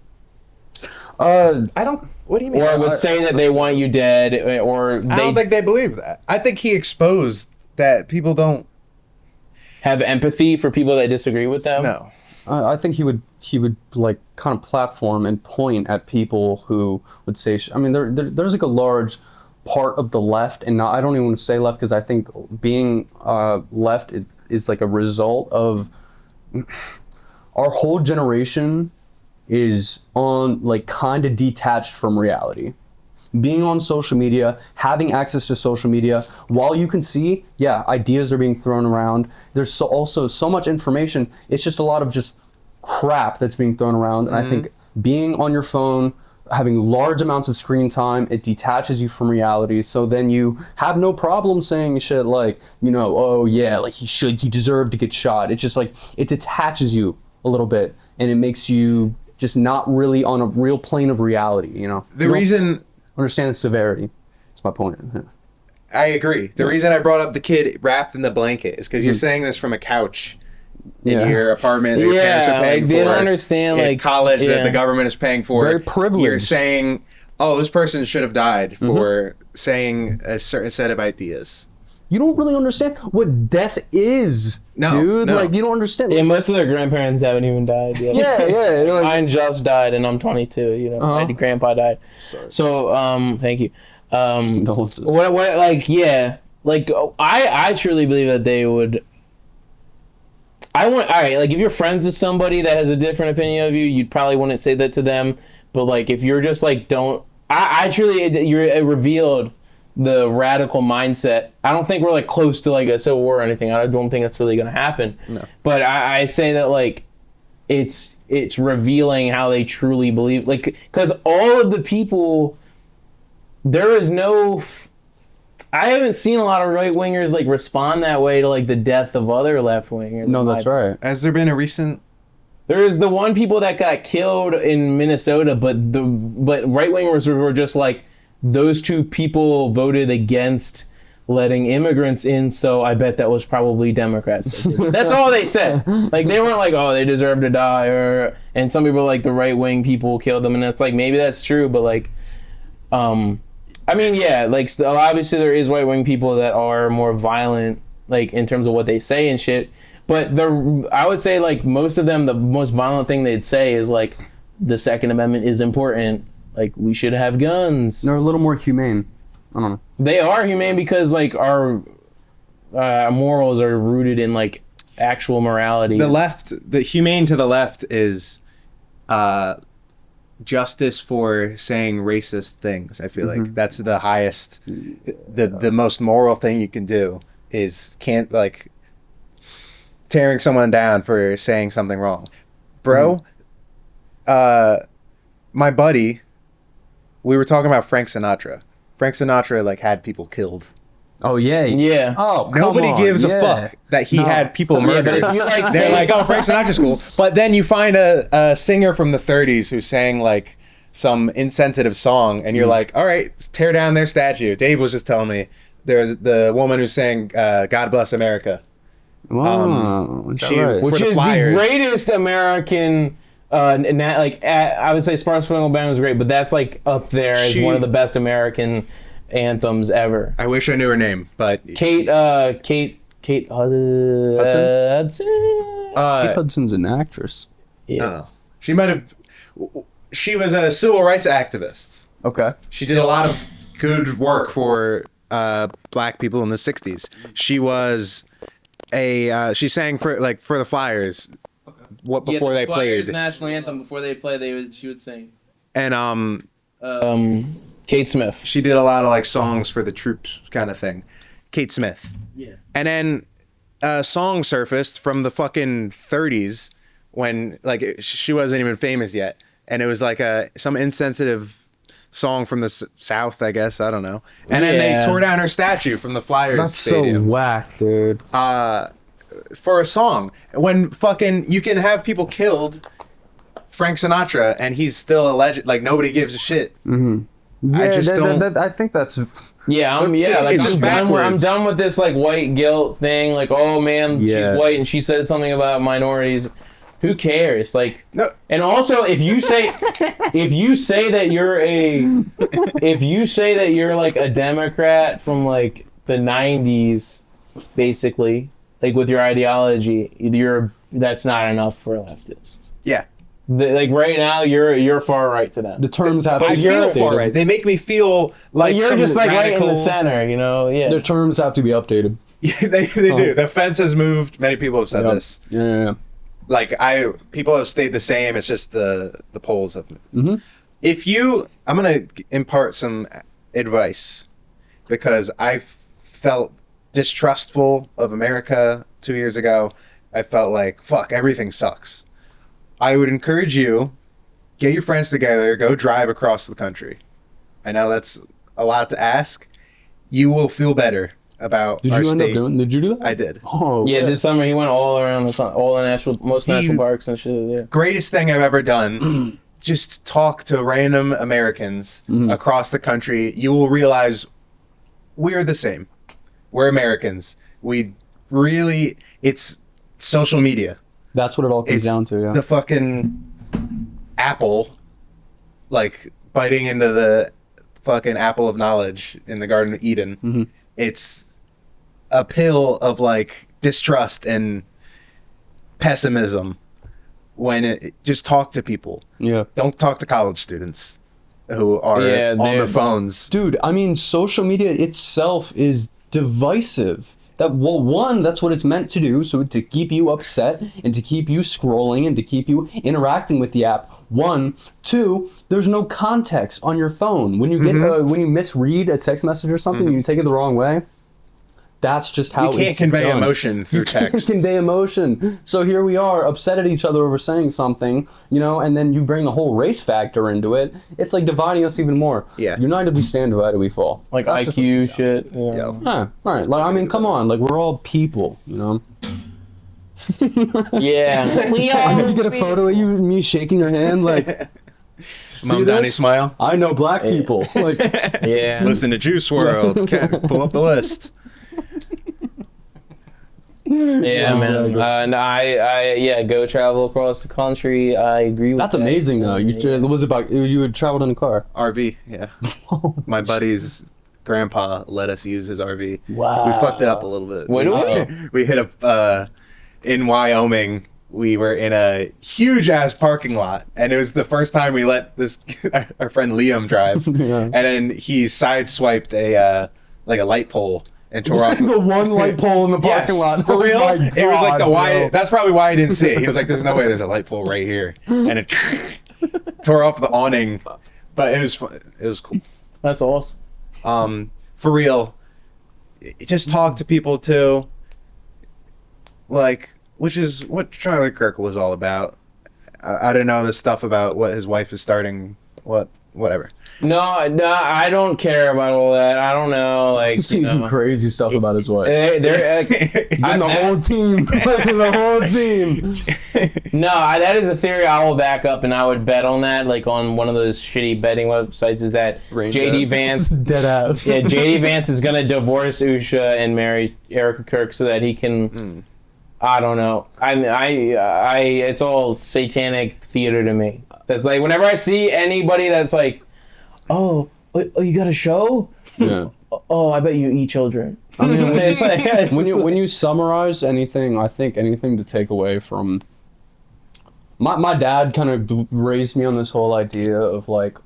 I don't. What do you mean? Or would say that they want you dead, or I don't think they believe that. I think he exposed that people don't have empathy for people that disagree with them. No. I think he would like kind of platform and point at people who would say, I mean, there's like a large part of the left, and I don't even want to say left because I think being left is like a result of our whole generation is on like kind of detached from reality. Being on social media, having access to social media, while you can see, yeah, ideas are being thrown around. There's also so much information. It's just a lot of just crap that's being thrown around. And I think being on your phone, having large amounts of screen time, it detaches you from reality. So then you have no problem saying shit like, you know, oh yeah, like he deserved to get shot. It's just like, it detaches you a little bit and it makes you just not really on a real plane of reality, you know? The reason... Understand the severity. That's my point. I agree. The reason I brought up the kid wrapped in the blanket is because you're saying this from a couch in your apartment that your parents are paying like for. they don't understand like college that the government is paying for. Very privileged. You're saying, oh, this person should have died for saying a certain set of ideas. You don't really understand what death is, dude. No. Like, you don't understand. Yeah, most of their grandparents haven't even died yet. Yeah. Like, Mine just died, and I'm 22. You know, my grandpa died. Sorry. So, thank you. What, like, yeah, like, I truly believe that they would. All right, like, if you're friends with somebody that has a different opinion of you, you probably wouldn't say that to them. But, like, if you're just, like, I truly, it revealed the radical mindset. I don't think we're like close to like a civil war or anything. I don't think that's really going to happen. No. But I say that like it's revealing how they truly believe. Like, because all of the people, there is no. I haven't seen a lot of right wingers like respond that way to like the death of other left wingers. No, that's right. Has there been a recent? There is the one people that got killed in Minnesota, but right wingers were just like. Those two people voted against letting immigrants in, so I bet that was probably Democrats. That's all they said. Like, they weren't like, oh, they deserve to die, and some people, like, the right-wing people killed them, and it's like, maybe that's true, but, like, I mean, yeah, like, obviously there is right-wing people that are more violent, like, in terms of what they say and shit, but I would say, like, most of them, the most violent thing they'd say is, like, the Second Amendment is important. Like, we should have guns. They're a little more humane. I don't know. They are humane because, like, our morals are rooted in, like, actual morality. The humane to the left is justice for saying racist things. I feel like that's the highest, the most moral thing you can do is tearing someone down for saying something wrong. Bro, my buddy... We were talking about Frank Sinatra. Frank Sinatra like had people killed. Oh yeah. Yeah. Oh, nobody gives a fuck that he had people murdered. But if you like, they're like, oh, Frank Sinatra's cool. But then you find a singer from the 30s who sang like some insensitive song, and you're like, all right, tear down their statue. Dave was just telling me there was the woman who sang "God Bless America." Wow, which is the greatest American. I would say Star Spangled Banner was great, but that's like up there as one of the best American anthems ever. I wish I knew her name, but Kate Hudson. Kate Hudson's an actress. Yeah, she might have. She was a civil rights activist. Okay, she did a lot of good work for black people in the '60s. She was she sang for the Flyers. Before they played national anthem before they play, she would sing. And Kate Smith. She did a lot of like songs for the troops kind of thing. Kate Smith. Yeah. And then a song surfaced from the fucking 30s when like she wasn't even famous yet, and it was like some insensitive song from the South, I guess, I don't know. And then they tore down her statue from the Flyers stadium. So whack, dude. For a song, when fucking you can have people killed, Frank Sinatra, and he's still a legend. Like nobody gives a shit. Mm-hmm. Yeah, I just don't. I think that's. Yeah, it's just backwards. I'm done with this like white guilt thing. Like, oh man, she's white and she said something about minorities. Who cares? Like, no. And also, if you say that you're like a Democrat from like the 90s, basically. Like with your ideology, that's not enough for leftists. Yeah. Like right now, you're far right to them. The terms have to be updated. Far right. They make me feel like you're some just like radical... right in the center, you know? Yeah. The terms have to be updated. Yeah, they do. The fence has moved. Many people have said this. Yeah. Like people have stayed the same. It's just the poles have. Mm-hmm. I'm gonna impart some advice because I felt distrustful of America 2 years ago. I felt like fuck, everything sucks. I would encourage you, get your friends together, go drive across the country. I know that's a lot to ask. You will feel better about our state. Did you do that? I did. Oh, Yeah, okay. this summer he went all around all the most national parks and shit. Yeah. Greatest thing I've ever done. Just talk to random Americans across the country. You will realize we're the same. We're Americans. It's social media. That's what it all comes down to. Yeah. The fucking apple, like biting into the fucking apple of knowledge in the Garden of Eden. Mm-hmm. It's a pill of like distrust and pessimism. Just talk to people. Yeah. Don't talk to college students who are on the phones. Dude, I mean, social media itself is divisive. That's what it's meant to do, so to keep you upset and to keep you scrolling and to keep you interacting with the app. 1, 2, there's no context on your phone. When you get when you misread a text message or something, you take it the wrong way. That's just how you can't convey emotion through text. Convey emotion. So here we are, upset at each other over saying something, and then you bring the whole race factor into it. It's like dividing us even more. Yeah. United we stand, divided we fall. Like That's IQ shit. Yeah. Yeah, right. Like, I mean, come on. Like, we're all people, Yeah. We I'm are. gonna get a photo of you, me shaking your hand, like, see Mom Donnie this? smile. I know black people. Like, Yeah. Listen to Juice WRLD. Pull up the list. Yeah, man. And I go travel across the country. I agree with that's that. amazing, though. You had traveled in a car. RV, yeah. My buddy's grandpa let us use his RV. Wow. We fucked it up a little bit. What do we? We hit in Wyoming. We were in a huge ass parking lot, and it was the first time we let our friend Liam drive. Yeah. And then he sideswiped a light pole and tore off The one light pole in the parking lot. For real? Oh my It was like God, the wide. bro. That's probably why I didn't see it. He was like, "There's no way there's a light pole right here," and it tore off the awning. But it was fun. It was cool. That's awesome. For real, just talk to people too. Like, which is what Charlie Kirk was all about. I don't know this stuff about what his wife is starting. Whatever. No, I don't care about all that. I don't know. Like, I've seen some crazy stuff about his wife. they're And the whole team. The whole team. No, that is a theory I will back up, and I would bet on that. Like on one of those shitty betting websites, is that JD Vance, Dead ass. yeah, JD Vance is gonna divorce Usha and marry Erica Kirk so that he can. I don't know. I it's all satanic theater to me. That's like whenever I see anybody that's like, oh, you got a show? Yeah. Oh, I bet you eat children. I mean, It's like- it's when just you summarize anything, I think anything to take away from my dad kind of raised me on this whole idea of like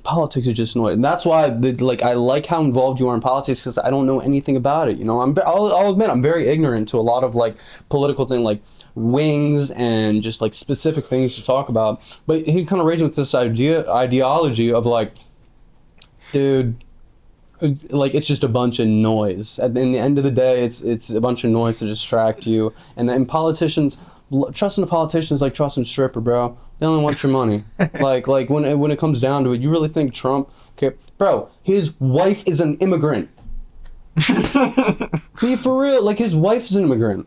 politics is just noise, and that's why I like how involved you are in politics, because I don't know anything about it. I'll admit I'm very ignorant to a lot of like political thing, like wings and just like specific things to talk about. But he kind of raised me with this ideology of like, dude, like it's just a bunch of noise. In the end of the day, it's a bunch of noise to distract you. And then politicians, trusting the politicians like trusting a stripper, bro. They only want your money. like when it comes down to it, you really think Trump? Okay, bro, his wife is an immigrant. Be for real, like his wife is an immigrant.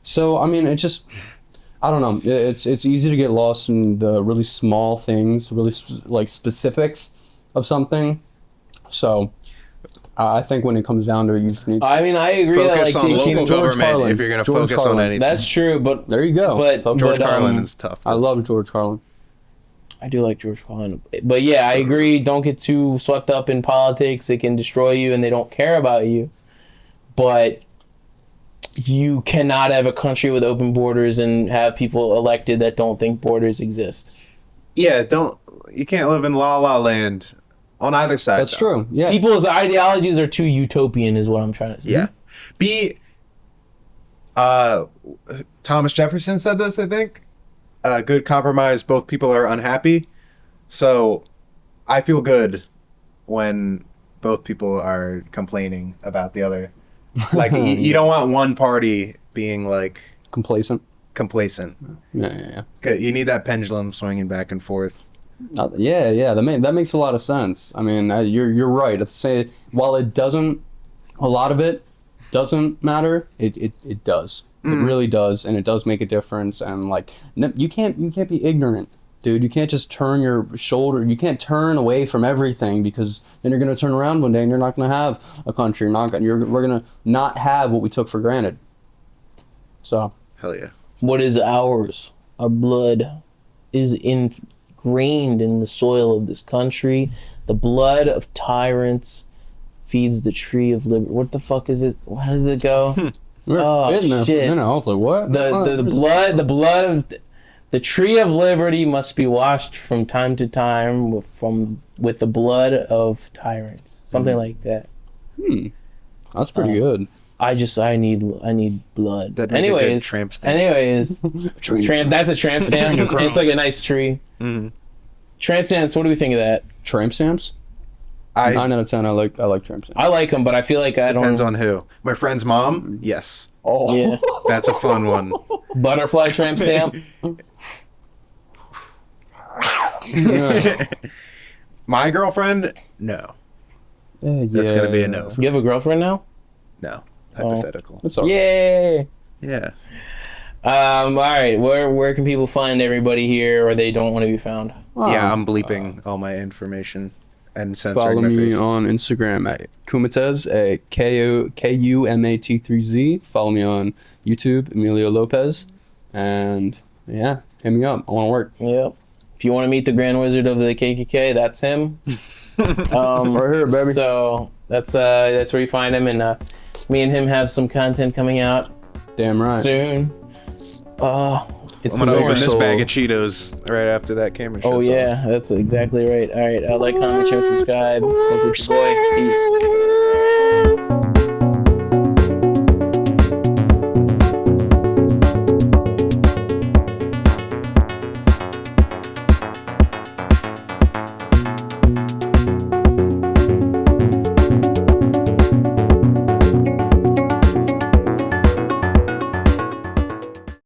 So I mean, it's just, I don't know. It's easy to get lost in the really small things, really like specifics of something. So I think when it comes down to it, you just need to I mean, I agree. Focus that, on like, local George government Carlin. if you're going to George focus on Carlin. anything. That's true, but there you go. But George but, Carlin is tough. I love George Carlin. I do like George Carlin, but yeah, I agree. Don't get too swept up in politics; it can destroy you, and they don't care about you. But you cannot have a country with open borders and have people elected that don't think borders exist. Yeah, you can't live in La La Land on either side. That's though. true. Yeah. People's ideologies are too utopian, is what I'm trying to say. Yeah. Thomas Jefferson said this, I think. Good compromise, both people are unhappy. So I feel good when both people are complaining about the other. Like, you don't want one party being, like... Complacent. Yeah. You need that pendulum swinging back and forth. Yeah, that makes a lot of sense. I mean, you're right. It's say while it doesn't, a lot of it doesn't matter. It does. It really does, and it does make a difference. And like, you can't be ignorant, dude. You can't just turn your shoulder. You can't turn away from everything, because then you're gonna turn around one day and you're not gonna have a country. We're gonna not have what we took for granted. So. Hell yeah. What is ours? Our blood is ingrained in the soil of this country. The blood of tyrants feeds the tree of liberty. What the fuck is it? How does it go? Oh shit! I was like, what? The blood of the tree of liberty must be washed from time to time with the blood of tyrants. Something like that. That's pretty good. I need blood. That'd make a good tramp stamp. Anyways, that's a tramp stamp. It's like a nice tree. Mm-hmm. Tramp stamps. What do we think of that? Tramp stamps? 9 out of 10. I like tramp stamps. I like them, but I feel like Depends on who. My friend's mom. Yes. Oh, yeah. That's a fun one. Butterfly tramp stamp. My girlfriend. No. That's gonna be a no. You have a girlfriend now? No. Hypothetical. That's all right. Yay. Yeah. All right. Where can people find everybody here, or they don't want to be found? Yeah, I'm bleeping all my information and censoring Follow my me face. on Instagram at kumat3z, at kumat3z. Follow me on YouTube, Emilio Lopez, and yeah, hit me up. I want to work. Yep. If you want to meet the Grand Wizard of the KKK, that's him. Right here, baby. So that's where you find him, and me and him have some content coming out. Damn right. Soon. It's I'm gonna open this so- bag of Cheetos right after that camera shuts Oh yeah, that's exactly right. All right, like, comment, share, subscribe. Boy, peace.